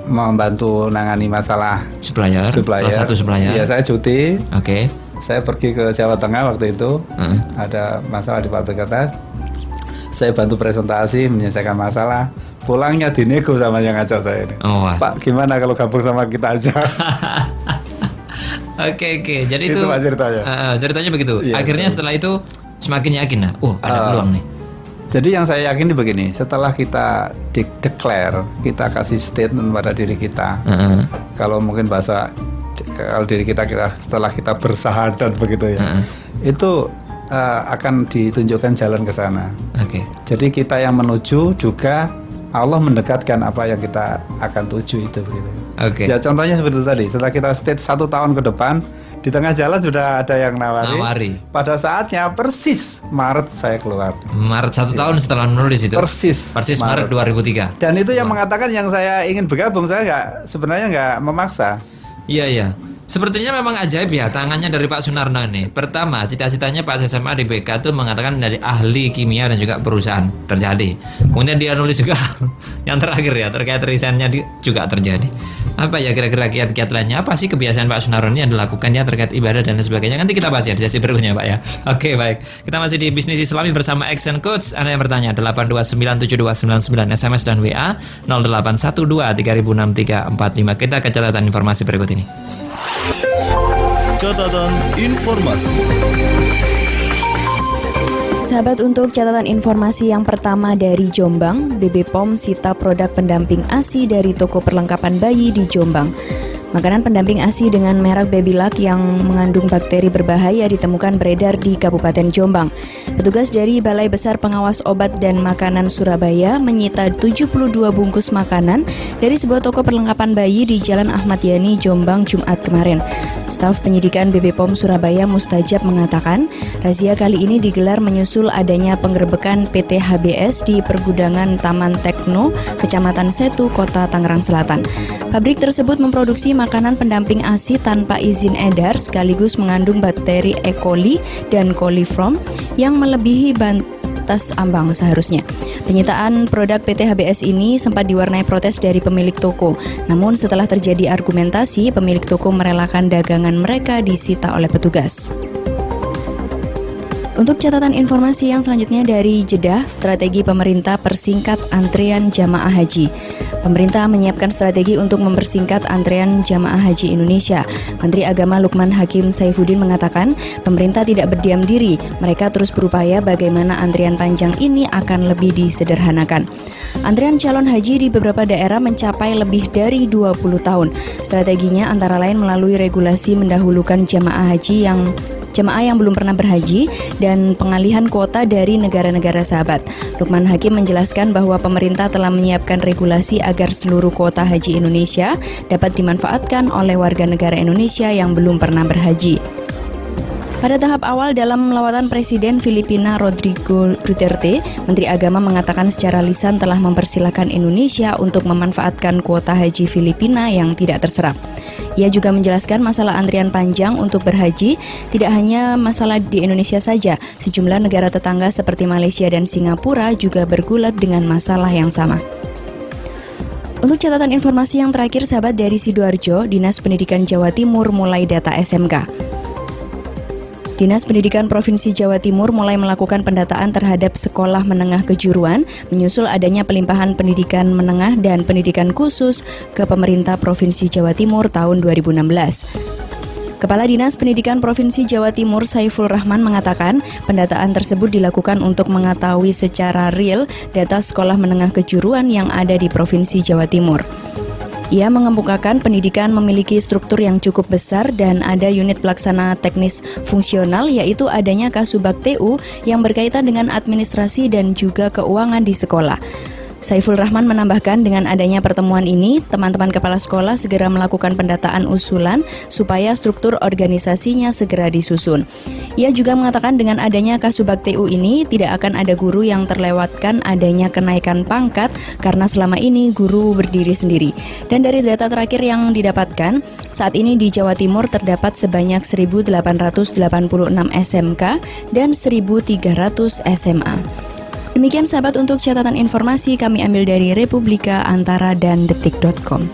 membantu nangani masalah Supplier. Salah satu supplier. Ya, saya cuti. Oke. Saya pergi ke Jawa Tengah waktu itu. Ada masalah di pabrik kertas. Saya bantu presentasi, menyelesaikan masalah. Pulangnya dinego sama yang ngajak saya ini. Oh, wah. Pak, gimana kalau gabung sama kita aja? Oke. Jadi Itu itu Pak ceritanya. Ceritanya begitu. Iya, Akhirnya betul. setelah itu semakin yakin lah. Ada peluang nih. Jadi yang saya yakin begini, setelah kita declare, kita kasih statement pada diri kita. Kalau mungkin kalau diri kita setelah kita bersahadat begitu ya, itu akan ditunjukkan jalan ke sana. Oke. Jadi kita yang menuju juga Allah mendekatkan apa yang kita akan tuju itu begitu. Oke. Ya contohnya seperti itu tadi, setelah kita state 1 tahun ke depan, di tengah jalan sudah ada yang nawari. Pada saatnya persis Maret saya keluar. Maret 1 tahun setelah menulis itu. Persis Maret 2003. Dan itu yang mengatakan yang saya ingin bergabung, saya sebenarnya nggak memaksa. Iya. Sepertinya memang ajaib ya tangannya dari Pak Sunarno ini. Pertama, cita-citanya Pak SMA di BK itu mengatakan dari ahli kimia dan juga perusahaan terjadi. Kemudian dia nulis juga yang terakhir ya terkait risetnya juga terjadi. Apa ya kira-kira kiat-kiat lainnya? Apa sih kebiasaan Pak Sunarno ini yang dilakukannya terkait ibadah dan lain sebagainya? Nanti kita bahas ya di sesi berikutnya Pak ya. Oke, baik. Kita masih di Bisnis Islami bersama Action Coach. Anda yang bertanya 8297299 SMS dan WA 0812306345. Kita ke catatan informasi berikut ini. Catatan informasi. Sahabat, untuk catatan informasi yang pertama dari Jombang, BB POM sita produk pendamping ASI dari toko perlengkapan bayi di Jombang. Makanan pendamping ASI dengan merek Babyluck yang mengandung bakteri berbahaya ditemukan beredar di Kabupaten Jombang. Petugas dari Balai Besar Pengawas Obat dan Makanan Surabaya menyita 72 bungkus makanan dari sebuah toko perlengkapan bayi di Jalan Ahmad Yani, Jombang, Jumat kemarin. Staf penyidikan BB POM Surabaya Mustajab mengatakan, razia kali ini digelar menyusul adanya penggerebekan PT HBS di pergudangan Taman Tekno, Kecamatan Setu, Kota Tangerang Selatan. Pabrik tersebut memproduksi makanan pendamping ASI tanpa izin edar sekaligus mengandung bakteri E. coli dan coliform yang melebihi batas ambang seharusnya. Penyitaan produk PT HBS ini sempat diwarnai protes dari pemilik toko. Namun setelah terjadi argumentasi, pemilik toko merelakan dagangan mereka disita oleh petugas. Untuk catatan informasi yang selanjutnya dari Jeddah, strategi pemerintah persingkat antrean jamaah haji. Pemerintah menyiapkan strategi untuk mempersingkat antrean jamaah haji Indonesia. Menteri Agama Lukman Hakim Saifuddin mengatakan, pemerintah tidak berdiam diri. Mereka terus berupaya bagaimana antrian panjang ini akan lebih disederhanakan. Antrian calon haji di beberapa daerah mencapai lebih dari 20 tahun. Strateginya antara lain melalui regulasi mendahulukan jamaah yang belum pernah berhaji dan pengalihan kuota dari negara-negara sahabat. Lukman Hakim menjelaskan bahwa pemerintah telah menyiapkan regulasi agar seluruh kuota haji Indonesia dapat dimanfaatkan oleh warga negara Indonesia yang belum pernah berhaji. Pada tahap awal dalam lawatan Presiden Filipina Rodrigo Duterte, Menteri Agama mengatakan secara lisan telah mempersilahkan Indonesia untuk memanfaatkan kuota haji Filipina yang tidak terserap. Ia juga menjelaskan masalah antrian panjang untuk berhaji tidak hanya masalah di Indonesia saja. Sejumlah negara tetangga seperti Malaysia dan Singapura juga bergulat dengan masalah yang sama. Untuk catatan informasi yang terakhir, sahabat, dari Sidoarjo, Dinas Pendidikan Jawa Timur mulai data SMK. Dinas Pendidikan Provinsi Jawa Timur mulai melakukan pendataan terhadap sekolah menengah kejuruan menyusul adanya pelimpahan pendidikan menengah dan pendidikan khusus ke pemerintah Provinsi Jawa Timur tahun 2016. Kepala Dinas Pendidikan Provinsi Jawa Timur Saiful Rahman mengatakan pendataan tersebut dilakukan untuk mengetahui secara real data sekolah menengah kejuruan yang ada di Provinsi Jawa Timur. Ia mengemukakan pendidikan memiliki struktur yang cukup besar dan ada unit pelaksana teknis fungsional, yaitu adanya Kasubag TU yang berkaitan dengan administrasi dan juga keuangan di sekolah. Saiful Rahman menambahkan dengan adanya pertemuan ini, teman-teman kepala sekolah segera melakukan pendataan usulan supaya struktur organisasinya segera disusun. Ia juga mengatakan dengan adanya Kasubag TU ini tidak akan ada guru yang terlewatkan adanya kenaikan pangkat karena selama ini guru berdiri sendiri. Dan dari data terakhir yang didapatkan, saat ini di Jawa Timur terdapat sebanyak 1.886 SMK dan 1.300 SMA. Demikian sahabat untuk catatan informasi kami ambil dari Republika, Antara, dan Detik.com.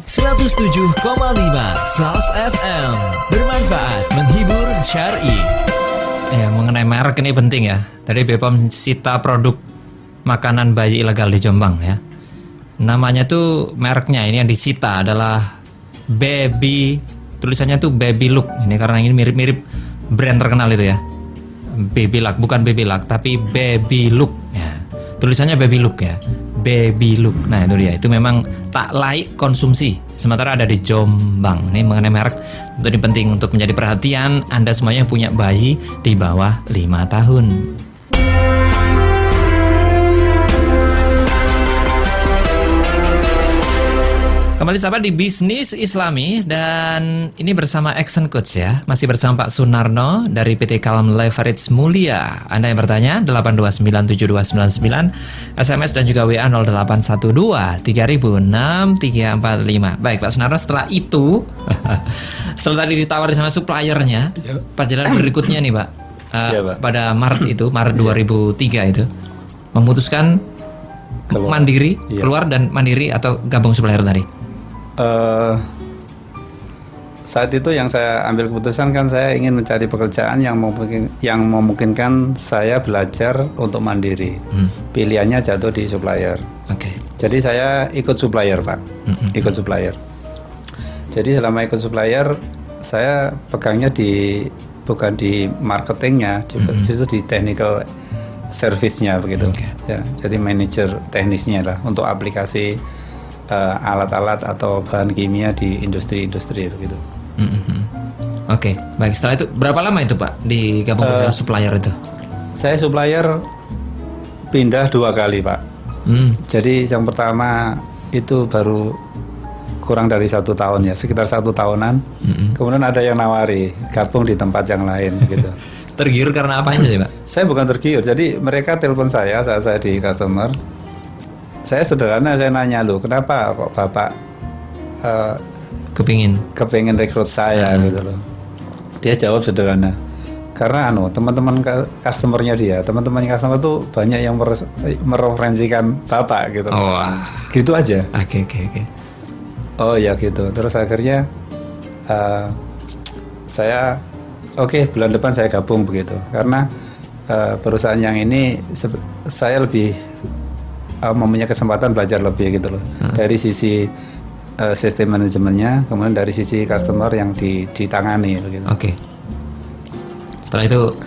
107,5 SAS FM, bermanfaat, menghibur, syar'i. Ya, mengenai merek ini penting ya. Tadi BPOM sita produk makanan bayi ilegal di Jombang ya. Namanya tuh mereknya ini yang disita adalah Baby, tulisannya tuh Baby Look. Ini karena ini mirip-mirip brand terkenal itu ya. Baby Luck, bukan Baby Luck tapi Baby Look ya. Tulisannya Baby Look ya. Baby Look. Nah, itu dia. Itu memang tak layak konsumsi. Sementara ada di Jombang. Ini mengenai merek tentu ini penting untuk menjadi perhatian Anda semuanya yang punya bayi di bawah 5 tahun. Kembali sahabat di Bisnis Islami dan ini bersama Action Coach ya. Masih bersama Pak Sunarno dari PT Kalm Leverage Mulia. Anda yang bertanya 8297299 SMS dan juga WA 0812 3006 345. Baik Pak Sunarno, setelah itu setelah tadi ditawari sama suppliernya, perjalanan berikutnya nih Pak. Pak. Pada Maret 2003 itu memutuskan Keluar. mandiri, Iya. keluar dan mandiri atau gabung supplier tadi. Saat itu yang saya ambil keputusan kan saya ingin mencari pekerjaan yang memungkinkan saya belajar untuk mandiri. Pilihannya jatuh di supplier. Oke. Jadi saya ikut supplier Pak, ikut supplier. Jadi selama ikut supplier saya pegangnya bukan di marketingnya, justru di technical service-nya begitu. Oke. Ya, jadi manajer teknisnya lah untuk aplikasi alat-alat atau bahan kimia di industri-industri begitu. Oke, baik. Setelah itu berapa lama itu Pak di gabung dengan supplier itu? Saya supplier pindah 2 kali Pak. Jadi yang pertama itu baru kurang dari 1 tahun ya, sekitar 1 tahunan. Kemudian ada yang nawari gabung di tempat yang lain gitu. Tergiur karena apa aja sih Pak? Saya bukan tergiur, jadi mereka telepon saya saat saya di customer. Saya sederhana, saya nanya loh, kenapa kok Bapak kepingin rekrut saya gitu loh. Dia jawab sederhana, karena teman-teman customernya dia, teman-teman customer tuh banyak yang mereferensikan Bapak gitu. Oh, gitu aja. Oke. Oh ya gitu. Terus akhirnya saya bulan depan saya gabung begitu, karena perusahaan yang ini saya lebih mempunyai kesempatan belajar lebih gitu loh. Dari sisi sistem manajemennya, kemudian dari sisi customer yang ditangani begitu. Oke. Setelah itu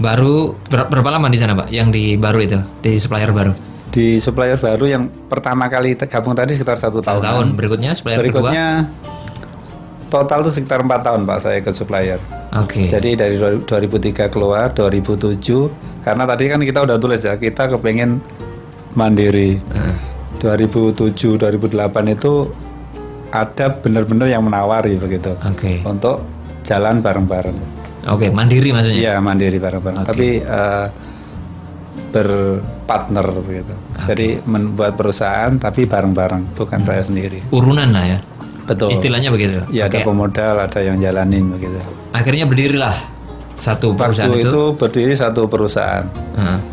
baru berapa lama di sana Pak? Yang di baru itu, di supplier baru? Di supplier baru yang pertama kali gabung tadi sekitar 1 tahun. 1 tahun. Berikutnya supplier Berikutnya total tuh sekitar 4 tahun Pak saya ikut supplier. Oke. Jadi dari 2003 keluar, 2007 karena tadi kan kita udah tulis ya, kita kepengen mandiri. 2007 2008 itu ada benar-benar yang menawari begitu. Oke. Untuk jalan bareng-bareng. Oke, mandiri maksudnya. Iya, mandiri bareng-bareng. Oke. Tapi berpartner begitu. Jadi membuat perusahaan tapi bareng-bareng, bukan saya sendiri. Urunan lah ya. Betul. Istilahnya begitu. Ya, ada Oke. pemodal, ada yang jalanin begitu. Akhirnya berdirilah satu perusahaan Waktu itu. itu berdiri satu perusahaan. Heeh.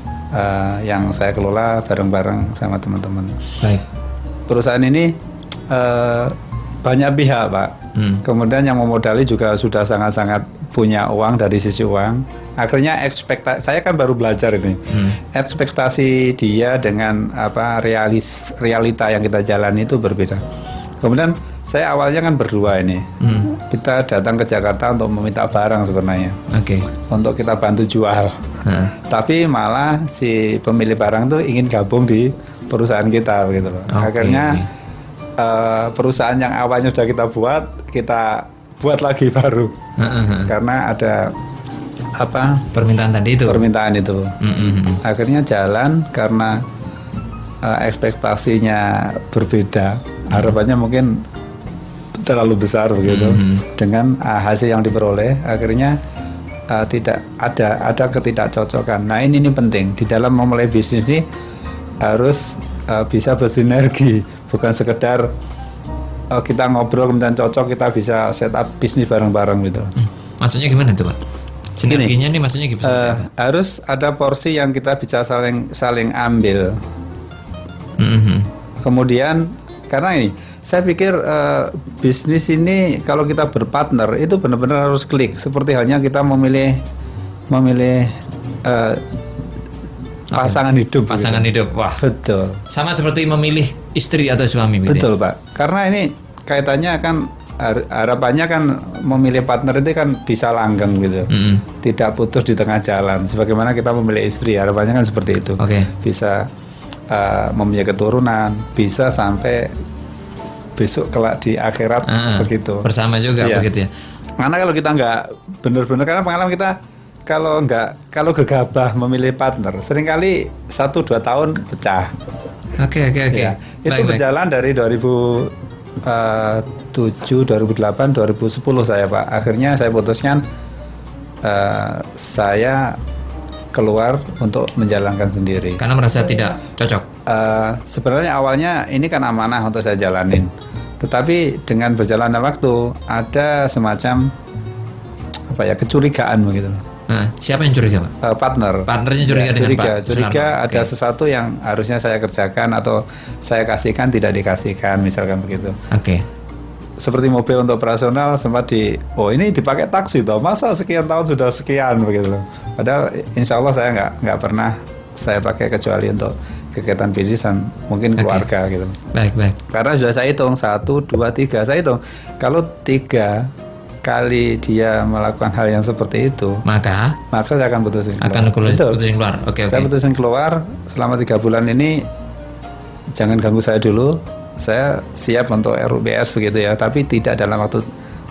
Yang saya kelola bareng-bareng sama teman-teman. Baik. Perusahaan ini banyak pihak Pak. Kemudian yang memodali juga sudah sangat-sangat punya uang dari sisi uang. Akhirnya saya kan baru belajar ini. Ekspektasi dia dengan realita yang kita jalani itu berbeda. Kemudian saya awalnya kan berdua ini. Kita datang ke Jakarta untuk meminta barang sebenarnya. Oke. Untuk kita bantu jual. Tapi malah si pemilik barang tuh ingin gabung di perusahaan kita begitu loh. Oke. Akhirnya perusahaan yang awalnya sudah kita buat lagi baru. Karena ada Permintaan tadi itu. permintaan itu. Akhirnya jalan karena ekspektasinya berbeda, harapannya mungkin terlalu besar begitu, dengan hasil yang diperoleh akhirnya tidak ada ketidakcocokan. Nah ini penting di dalam memulai bisnis ini, harus bisa bersinergi, bukan sekedar kita ngobrol kemudian cocok, kita bisa setup bisnis bareng-bareng gitu. Maksudnya gimana tuh Pak? Sinerginya nih maksudnya gimana? Harus ada porsi yang kita bisa saling ambil. Kemudian karena ini saya pikir bisnis ini kalau kita berpartner itu benar-benar harus klik, seperti halnya kita memilih pasangan hidup. Pasangan hidup, wah. Betul. Sama seperti memilih istri atau suami. Betul Pak. Karena ini kaitannya kan harapannya kan memilih partner itu kan bisa langgeng gitu, tidak putus di tengah jalan. Sebagaimana kita memilih istri, harapannya kan seperti itu. Bisa mempunyai keturunan, bisa sampai besok kelak di akhirat begitu. Bersama juga begitu ya. Karena kalau kita nggak benar-benar, karena pengalaman kita kalau gegabah memilih partner, seringkali 1-2 tahun pecah. Oke. Ya, itu berjalan dari 2007, 2008, 2010 saya Pak. Akhirnya saya putuskan saya keluar untuk menjalankan sendiri. Karena merasa tidak cocok. Sebenarnya awalnya ini kan amanah untuk saya jalanin, tetapi dengan berjalannya waktu ada semacam kecurigaan begitu. Nah, siapa yang curiga Pak? Partnernya curiga dengan Pak. Curiga ada sesuatu yang harusnya saya kerjakan atau saya kasihkan tidak dikasihkan, misalkan begitu. Seperti mobil untuk operasional sempat ini dipakai taksi toh, masa sekian tahun sudah sekian begitu loh. Padahal insya Allah saya nggak pernah saya pakai kecuali untuk kegiatan bisnis dan mungkin keluarga gitu. Baik. Karena sudah saya hitung 1, 2, 3, saya hitung kalau 3 kali dia melakukan hal yang seperti itu, maka saya akan putusin keluar. Saya putusin keluar selama 3 bulan ini, jangan ganggu saya dulu. Saya siap untuk RUBS begitu ya, tapi tidak dalam waktu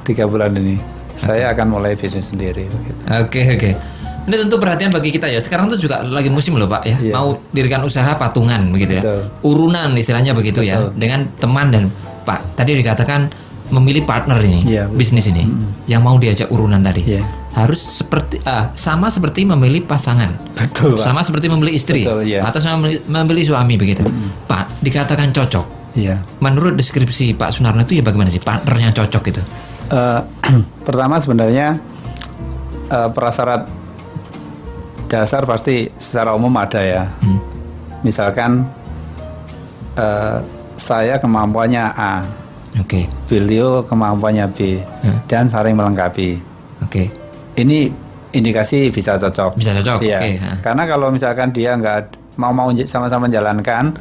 3 bulan ini. Saya akan mulai bisnis sendiri begitu. Oke. Ini tentu perhatian bagi kita ya. Sekarang tuh juga lagi musim loh Pak ya. Mau dirikan usaha patungan begitu ya. Urunan istilahnya begitu ya. Dengan teman dan Pak tadi dikatakan memilih partner ini, bisnis ini yang mau diajak urunan tadi. Harus seperti sama seperti memilih pasangan. Betul Pak. Sama seperti memilih istri. Atau sama memilih suami begitu. Pak dikatakan cocok. Menurut deskripsi Pak Sunarno itu ya bagaimana sih partnernya cocok itu? Pertama sebenarnya prasyarat dasar pasti secara umum ada ya. Misalkan saya kemampuannya A, beliau kemampuannya B, dan saling melengkapi. Ini indikasi bisa cocok. Ya. Karena kalau misalkan dia nggak mau sama-sama menjalankan,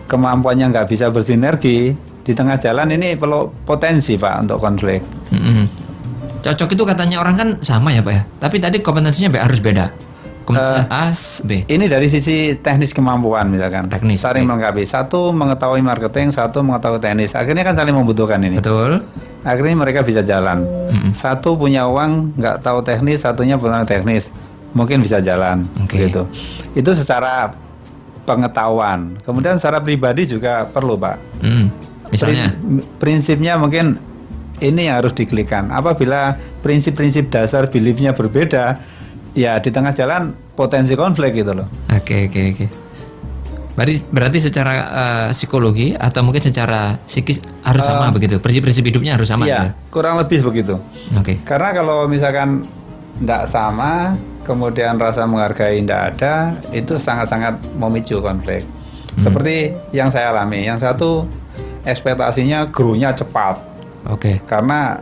kemampuannya nggak bisa bersinergi di tengah jalan, ini perlu potensi Pak untuk konflik. Cocok itu katanya orang kan sama ya Pak ya, tapi tadi kompetensinya harus beda. Kompetensinya A, B. Ini dari sisi teknis kemampuan misalkan. Saling melengkapi. Satu mengetahui marketing, satu mengetahui teknis. Akhirnya kan saling membutuhkan ini. Betul. Akhirnya mereka bisa jalan. Satu punya uang, nggak tahu teknis, satunya punya teknis, mungkin bisa jalan. Gitu. Itu secara pengetahuan. Kemudian secara pribadi juga perlu Pak. Misalnya prinsipnya mungkin ini yang harus diklikkan. Apabila prinsip-prinsip dasar beliefnya berbeda, ya di tengah jalan potensi konflik gitu loh. Oke. Berarti secara psikologi atau mungkin secara psikis harus sama begitu. Prinsip-prinsip hidupnya harus sama. Iya, kurang lebih begitu. Karena kalau misalkan tidak sama, kemudian rasa menghargai tidak ada, itu sangat-sangat memicu konflik. Seperti yang saya alami. Yang satu ekspektasinya grow-nya cepat. Karena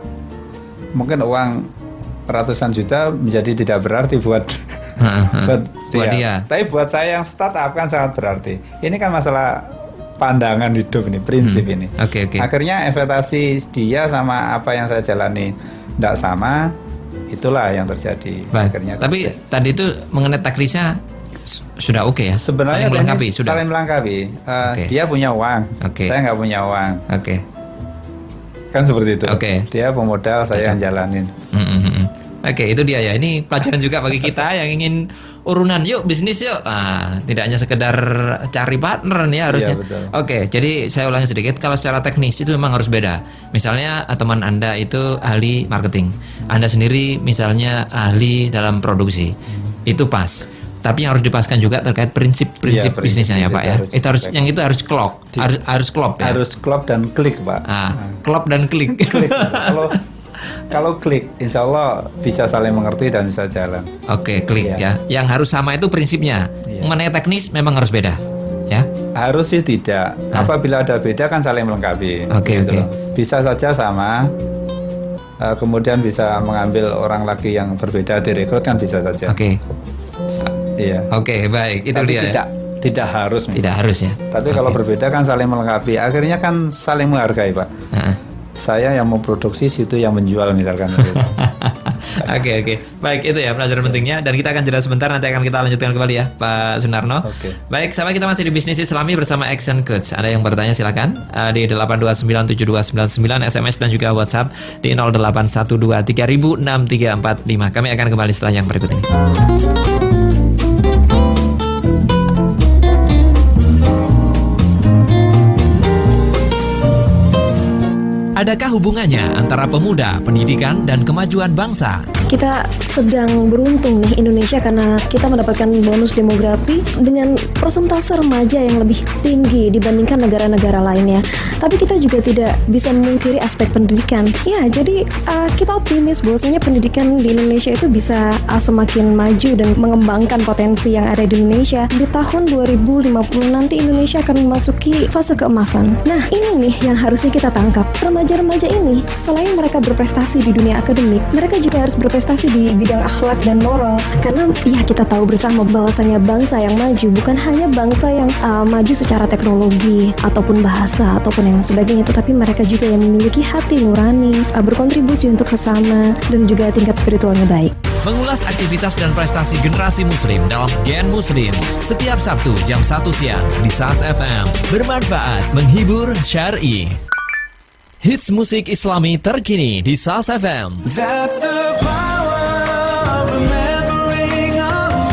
mungkin uang ratusan juta menjadi tidak berarti buat dia. Tapi buat saya yang startup kan sangat berarti. Ini kan masalah pandangan hidup ini, prinsip ini. Akhirnya ekspektasi dia sama apa yang saya jalani tidak sama, itulah yang terjadi. Akhirnya. Tapi tadi itu mengenai teknisnya sudah ya. Sebenarnya saling melengkapi. Dia punya uang, saya nggak punya uang. Kan seperti itu. Dia pemodal, saya yang jalanin. Oke, itu dia ya. Ini pelajaran juga bagi kita yang ingin urunan, yuk bisnis yuk. Tidak hanya sekedar cari partner nih harusnya. Iya, betul. Oke, jadi saya ulangi sedikit. Kalau secara teknis itu memang harus beda. Misalnya teman Anda itu ahli marketing, Anda sendiri misalnya ahli dalam produksi, itu pas. Tapi yang harus dipaskan juga terkait prinsip-prinsip Iya, bisnisnya ya Pak ya. Itu harus cek. yang itu harus klop, harus klop ya. Harus klop dan klik, Pak. Klop dan klik. Klik. Kalau klik, insya Allah bisa saling mengerti dan bisa jalan. Oke, klik ya. Iya. Yang harus sama itu prinsipnya. Iya. Mengenai teknis memang harus beda, ya. Harus sih tidak. Apabila ada beda kan saling melengkapi. Oke, oke. Bisa saja sama. Kemudian bisa mengambil orang lagi yang berbeda direkrut kan bisa saja. Oke. Iya. Oke, baik. Itu Tapi dia. tidak harus. Tidak harus ya. Tapi kalau berbeda kan saling melengkapi. Akhirnya kan saling menghargai, Pak. Heeh. Saya yang memproduksi, situ yang menjual misalkan. Oke. Baik, itu ya pelajaran pentingnya. Dan kita akan jeda sebentar, nanti akan kita lanjutkan kembali ya Pak Sunarno. Oke. Baik, sama kita masih di Bisnis Islami bersama Action Coach. Ada yang bertanya silakan di 8297299 SMS dan juga WhatsApp di 0812306345. Kami akan kembali setelah yang berikut ini. Adakah hubungannya antara pemuda, pendidikan, dan kemajuan bangsa? Kita sedang beruntung nih Indonesia karena kita mendapatkan bonus demografi dengan persentase remaja yang lebih tinggi dibandingkan negara-negara lainnya. Tapi kita juga tidak bisa memungkiri aspek pendidikan. Ya, jadi kita optimis bahwasanya pendidikan di Indonesia itu bisa semakin maju dan mengembangkan potensi yang ada di Indonesia. Di tahun 2050 nanti Indonesia akan memasuki fase keemasan. Nah, ini nih yang harusnya kita tangkap. Remaja-remaja ini, selain mereka berprestasi di dunia akademik, mereka juga harus berprestasi di bidang akhlak dan moral. Karena ya kita tahu bersama bahwasanya bangsa yang maju bukan hanya bangsa yang maju secara teknologi ataupun bahasa ataupun yang sebagainya, tetapi mereka juga yang memiliki hati nurani, berkontribusi untuk sesama dan juga tingkat spiritualnya baik. Mengulas aktivitas dan prestasi generasi muslim dalam Gen Muslim setiap Sabtu jam 1 siang di SAS FM. Bermanfaat, menghibur, syar'i. Hits musik Islami terkini di SAS FM. That's the power of remembering Allah.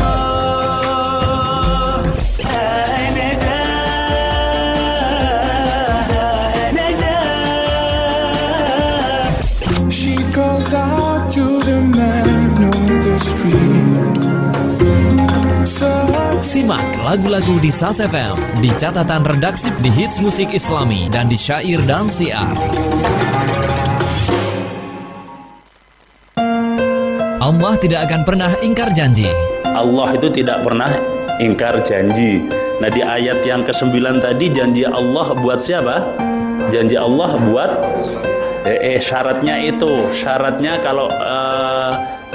She calls out to the man on the street. Simak lagu-lagu di SAS FM di catatan redaksi di Hits Musik Islami dan di Syair dan Syiar. Allah tidak akan pernah ingkar janji. Allah itu tidak pernah ingkar janji. Nah, di ayat yang ke-9 tadi, janji Allah buat siapa? Janji Allah buat syaratnya kalau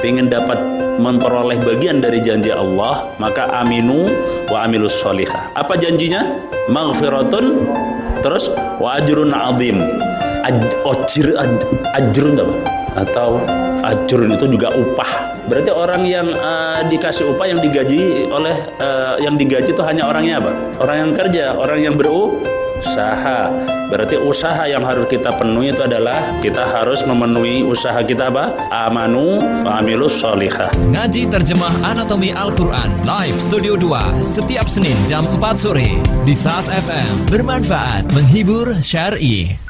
ingin dapat memperoleh bagian dari janji Allah, maka aminu wa amilus sholihah. Apa janjinya? Maghfiratun, terus wa ajrun azim. Ajrun apa? Atau ajrun itu juga upah. Berarti orang yang dikasih upah, yang digaji oleh yang digaji itu hanya orangnya apa? Orang yang kerja, orang yang berusaha. Berarti usaha yang harus kita penuhi itu adalah kita harus memenuhi usaha kita apa? Amanu wa amilus sholihah. Ngaji terjemah Anatomi Al-Quran live Studio 2 setiap Senin jam 4 sore di SAS FM. Bermanfaat, menghibur, syar'i.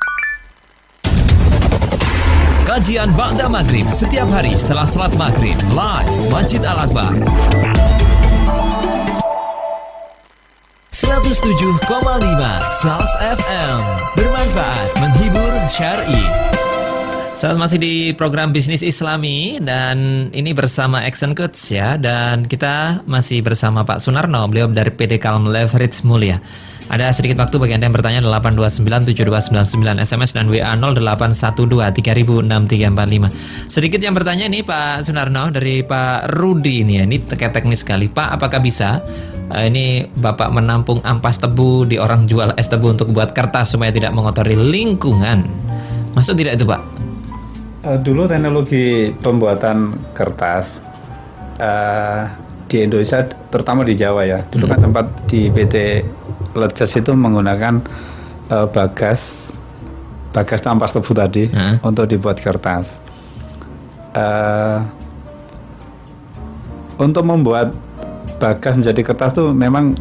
Kajian Ba'da Maghrib setiap hari setelah salat Maghrib live Masjid Al-Akbar 107,5 SAS FM. Bermanfaat, menghibur, syar'i. Saat masih di program Bisnis Islami dan ini bersama Action Coach ya, dan kita masih bersama Pak Sunarno, beliau dari PT Calm Leverage Mulia. Ada sedikit waktu bagi Anda yang bertanya 8297299 SMS dan WA 0812306345. Sedikit yang bertanya ini Pak Sunarno dari Pak Rudi ini ya, ini terkait teknis sekali. Pak, apakah bisa ini Bapak menampung ampas tebu di orang jual es tebu untuk buat kertas supaya tidak mengotori lingkungan? Maksud tidak itu Pak? Dulu teknologi pembuatan kertas di Indonesia, terutama di Jawa ya, dulu kan tempat di PT Leces itu menggunakan bagas ampas tebu tadi untuk dibuat kertas. untuk membuat bagas menjadi kertas tuh memang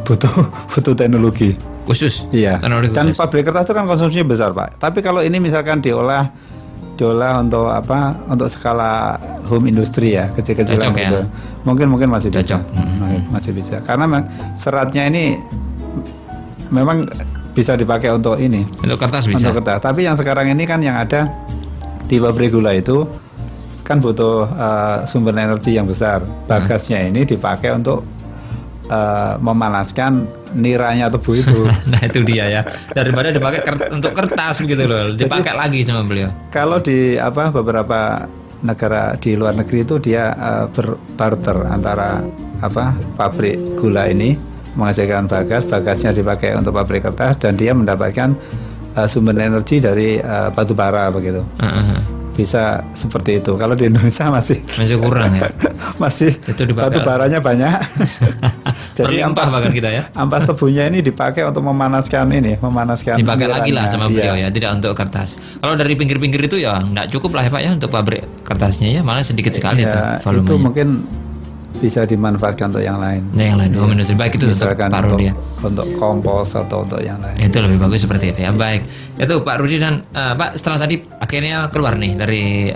butuh teknologi Khusus. iya. Teknologi Dan khusus. pabrik kertas itu kan konsumsinya besar Pak. Tapi kalau ini misalkan diolah untuk apa, untuk skala home industri ya, kecil-kecilan Cocok ya? gitu, mungkin masih bisa. Cocok. Masih bisa karena seratnya ini memang bisa dipakai untuk ini, Untuk kertas bisa. untuk kertas. Tapi yang sekarang ini kan yang ada di pabrik gula itu kan butuh sumber energi yang besar. Bagasnya ini dipakai untuk memanaskan niranya tebu itu. Nah itu dia ya. Daripada dipakai untuk kertas begitu loh, dipakai lagi sama beliau. Kalau di beberapa negara di luar negeri itu dia berbarter antara pabrik gula ini menghasilkan bagasnya dipakai untuk pabrik kertas dan dia mendapatkan sumber energi dari batu bara begitu. Bisa seperti itu. Kalau di Indonesia masih kurang ya. masih Itu dipakai batu baranya banyak. Jadi berlimpah bahkan kita ya. ampas tebunya ini dipakai untuk memanaskan Dipakai lagi lah niranya. sama beliau ya, tidak untuk kertas. Kalau dari pinggir-pinggir itu ya nggak cukup lah ya Pak ya untuk pabrik kertasnya ya, malah sedikit sekali Ya, itu itu volumenya. mungkin bisa dimanfaatkan untuk yang lain. Nah, yang lain home industry baik itu untuk Misalkan Pak Rudi ya. untuk kompos atau untuk yang lain. Itu lebih bagus seperti itu ya. Baik. Itu Pak Rudi dan Pak setelah tadi akhirnya keluar nih dari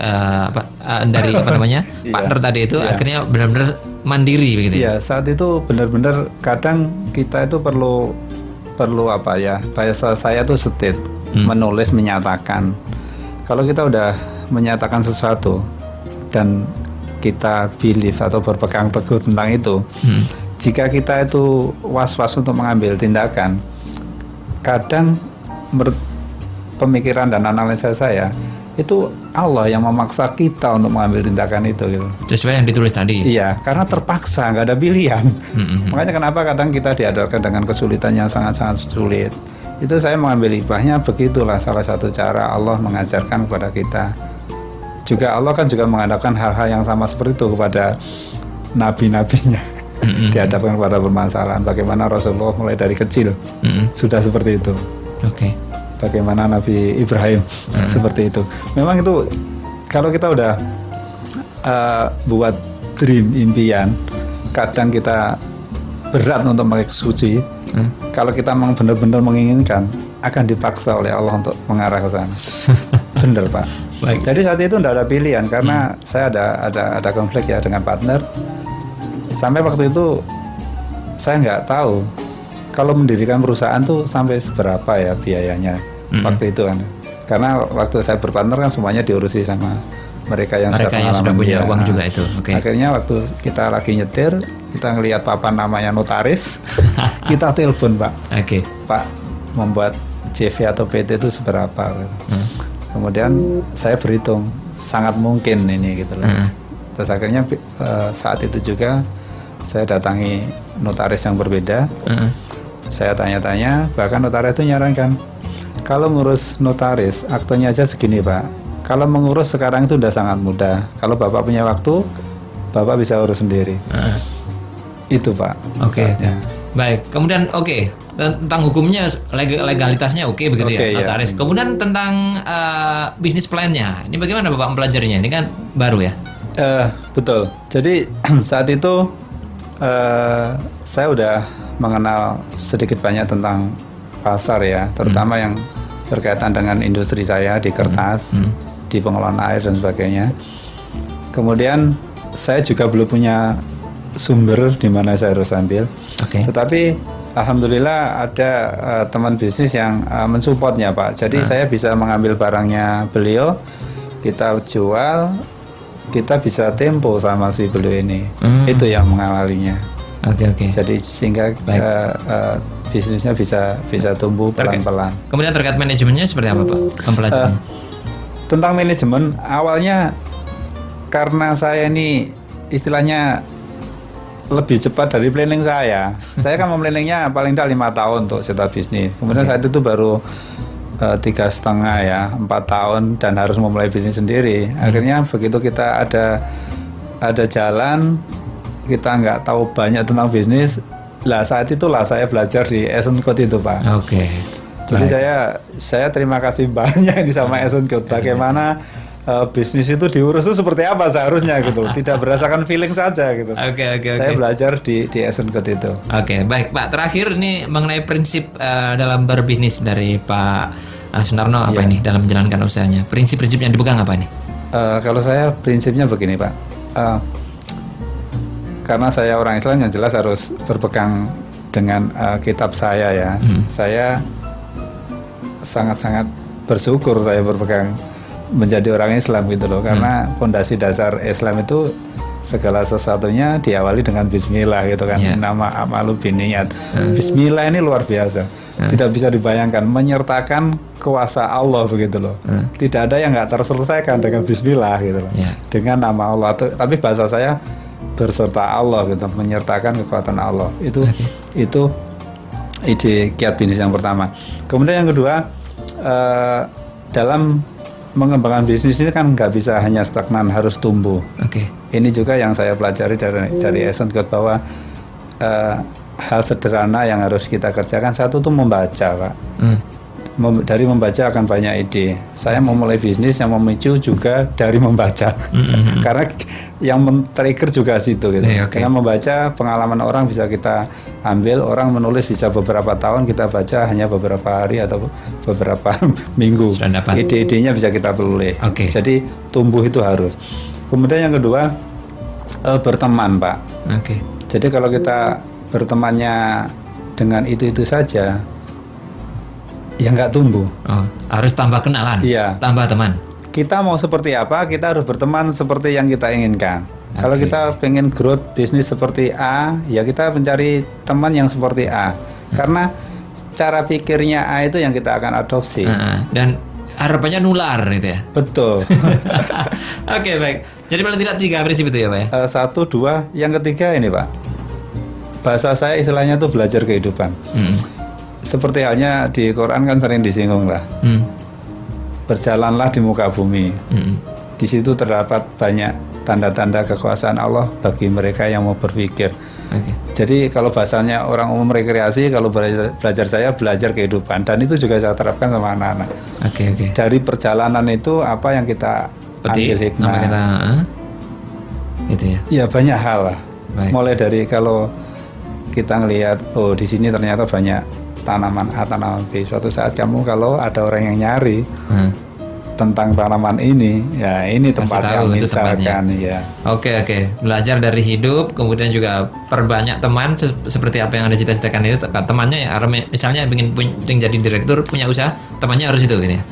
dari apa namanya? Iya. partner tadi itu Iya. akhirnya benar-benar mandiri begitu ya. Iya, saat itu benar-benar kadang kita itu perlu apa ya? Bahasa saya tuh state, menulis, menyatakan. Kalau kita udah menyatakan sesuatu dan kita believe atau berpegang teguh tentang itu, jika kita itu was-was untuk mengambil tindakan, kadang pemikiran dan analisa saya itu Allah yang memaksa kita untuk mengambil tindakan itu gitu. Sesuai yang ditulis tadi. Iya, karena terpaksa, nggak ada pilihan. Makanya kenapa kadang kita dihadapkan dengan kesulitan yang sangat-sangat sulit. Itu saya mengambil hikmahnya, begitulah salah satu cara Allah mengajarkan kepada kita. Juga Allah kan juga mengadakan hal-hal yang sama seperti itu kepada nabi-nabinya. Dihadapkan kepada permasalahan. Bagaimana Rasulullah mulai dari kecil sudah seperti itu. Oke. Bagaimana Nabi Ibrahim seperti itu. Memang itu kalau kita udah buat dream, impian, kadang kita berat untuk mengeksekusi. Kalau kita memang benar-benar menginginkan, akan dipaksa oleh Allah untuk mengarah ke sana. Bener Pak. Baik. Jadi saat itu tidak ada pilihan karena saya ada konflik ya dengan partner. Sampai waktu itu saya nggak tahu kalau mendirikan perusahaan tuh sampai seberapa ya biayanya waktu itu kan. Karena waktu saya berpartner kan semuanya diurusi sama mereka yang sudah pengalaman. punya Ya. uang juga itu. Oke. Akhirnya waktu kita lagi nyetir, kita ngelihat papan namanya notaris, kita telepon Pak. Oke. Pak, membuat CV atau PT itu seberapa? Kemudian saya berhitung sangat mungkin ini gitu loh. Terus akhirnya saat itu juga saya datangi notaris yang berbeda. Saya tanya-tanya, bahkan notaris itu nyarankan kalau ngurus notaris aktenya aja segini Pak. Kalau mengurus sekarang itu udah sangat mudah. Kalau Bapak punya waktu, Bapak bisa urus sendiri. Itu Pak. Oke. saatnya. Baik. Kemudian tentang hukumnya legalitasnya oke begitu Oke, ya ya. notaris. Kemudian tentang bisnis plan-nya. Ini bagaimana Bapak mempelajarinya? Ini kan baru ya. Betul. Jadi saat itu saya udah mengenal sedikit banyak tentang pasar ya, terutama yang berkaitan dengan industri saya di kertas, di pengelolaan air dan sebagainya. Kemudian saya juga belum punya sumber di mana saya harus ambil. Oke. Tetapi alhamdulillah ada teman bisnis yang mensupportnya Pak. Jadi saya bisa mengambil barangnya beliau, kita jual, kita bisa tempo sama si beliau ini. Itu yang mengawalinya. Oke. Jadi sehingga bisnisnya bisa tumbuh pelan-pelan. Kemudian terkait manajemennya seperti apa Pak? Mempelajarinya. Tentang manajemen, awalnya karena saya ini istilahnya lebih cepat dari planning saya. Saya kan memplanningnya paling tidak 5 tahun untuk setup bisnis. Kemudian saat itu baru 3,5 ya, 4 tahun dan harus memulai bisnis sendiri. Akhirnya begitu kita ada jalan, kita nggak tahu banyak tentang bisnis. Lah saat itulah saya belajar di Essence Code itu Pak. Oke. Jadi saya terima kasih banyak ini sama Essence Code. Bagaimana bisnis itu diurus itu seperti apa seharusnya gitu, tidak berdasarkan feeling saja gitu. Oke. Saya belajar di Essence Code itu. Oke, baik Pak. Terakhir ini mengenai prinsip dalam berbisnis dari Pak Sunarno apa ini dalam menjalankan usahanya? Prinsip-prinsip yang dipegang apa nih? Kalau saya prinsipnya begini Pak, karena saya orang Islam yang jelas harus berpegang dengan kitab saya ya. Saya sangat-sangat bersyukur saya berpegang menjadi orang Islam gitu loh, karena fondasi dasar Islam itu segala sesuatunya diawali dengan Bismillah gitu kan. Nama amalu biniyat. Bismillah ini luar biasa, tidak bisa dibayangkan, menyertakan kuasa Allah begitu loh. Tidak ada yang nggak terselesaikan dengan Bismillah gitu loh, dengan nama Allah. Tapi bahasa saya berserta Allah gitu, menyertakan kekuatan Allah. Itu ide kiat bisnis yang pertama. Kemudian yang kedua, dalam mengembangkan bisnis ini kan nggak bisa hanya stagnan, harus tumbuh. Ini juga yang saya pelajari dari Essence Code, bahwa hal sederhana yang harus kita kerjakan. Satu tuh membaca Pak. Dari membaca akan banyak ide. Saya mau mulai bisnis yang memicu juga dari membaca. Karena yang men-trigger juga situ gitu. Dengan membaca, pengalaman orang bisa kita ambil. Orang menulis bisa beberapa tahun, kita baca hanya beberapa hari atau beberapa minggu. Ide-idenya bisa kita peroleh. Jadi tumbuh itu harus. Kemudian yang kedua, berteman Pak. Jadi kalau kita bertemannya dengan itu saja, ya nggak tumbuh. Harus tambah kenalan, tambah teman. Kita mau seperti apa, kita harus berteman seperti yang kita inginkan. Kalau kita pengen growth bisnis seperti A, ya kita mencari teman yang seperti A. Karena cara pikirnya A itu yang kita akan adopsi. Dan harapannya nular gitu ya. Betul. Oke, baik. Jadi paling tidak 3 prinsip itu ya Pak ya? 1, 2, yang ketiga ini Pak. Bahasa saya istilahnya tuh belajar kehidupan. Seperti halnya di Quran kan sering disinggung lah. Berjalanlah di muka bumi. Di situ terdapat banyak tanda-tanda kekuasaan Allah bagi mereka yang mau berpikir. Jadi kalau bahasanya orang umum rekreasi, kalau belajar saya belajar kehidupan, dan itu juga saya terapkan sama anak-anak. Dari perjalanan itu apa yang kita ambil hikmah? Gitu ya. Ya banyak hal lah. Mulai dari kalau kita ngelihat, oh di sini ternyata banyak tanaman A, tanaman B. Suatu saat kamu kalau ada orang yang nyari tentang tanaman ini, ya ini tempatnya misalkan ya. Oke. Belajar dari hidup, kemudian juga perbanyak teman seperti apa yang Anda cita-citakan itu. Temannya ya, misalnya ingin jadi direktur, punya usaha, temannya harus itu gitu ya.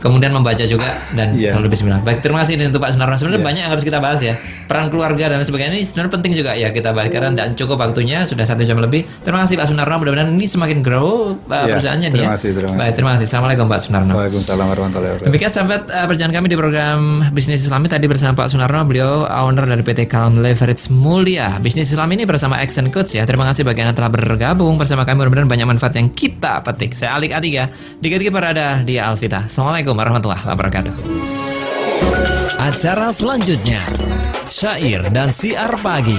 Kemudian membaca juga dan selalu bismillah. Baik, terima kasih untuk Pak Sunarno. Sebenarnya banyak yang harus kita bahas ya. Peran keluarga dan sebagainya ini sebenarnya penting juga ya kita bahas, karena tidak cukup waktunya, sudah 1 jam lebih. Terima kasih Pak Sunarno, mudah-mudahan ini semakin grow perusahaannya nih ya. Baik, terima kasih. Assalamualaikum Pak Sunarno. Waalaikumsalam warahmatullahi wabarakatuh. Demikian sahabat perjalanan kami di program Bisnis Islami tadi bersama Pak Sunarno, beliau owner dari PT Calm Leverage Mulia. Bisnis Islam ini bersama Action Coach ya. Terima kasih bagi Anda telah bergabung bersama kami, mudah-mudahan banyak manfaat yang kita petik. Saya Alik Atiga, diganti berada di Alvita. Assalamualaikum warahmatullahi wabarakatuh. Acara selanjutnya, Syair dan Siar Pagi.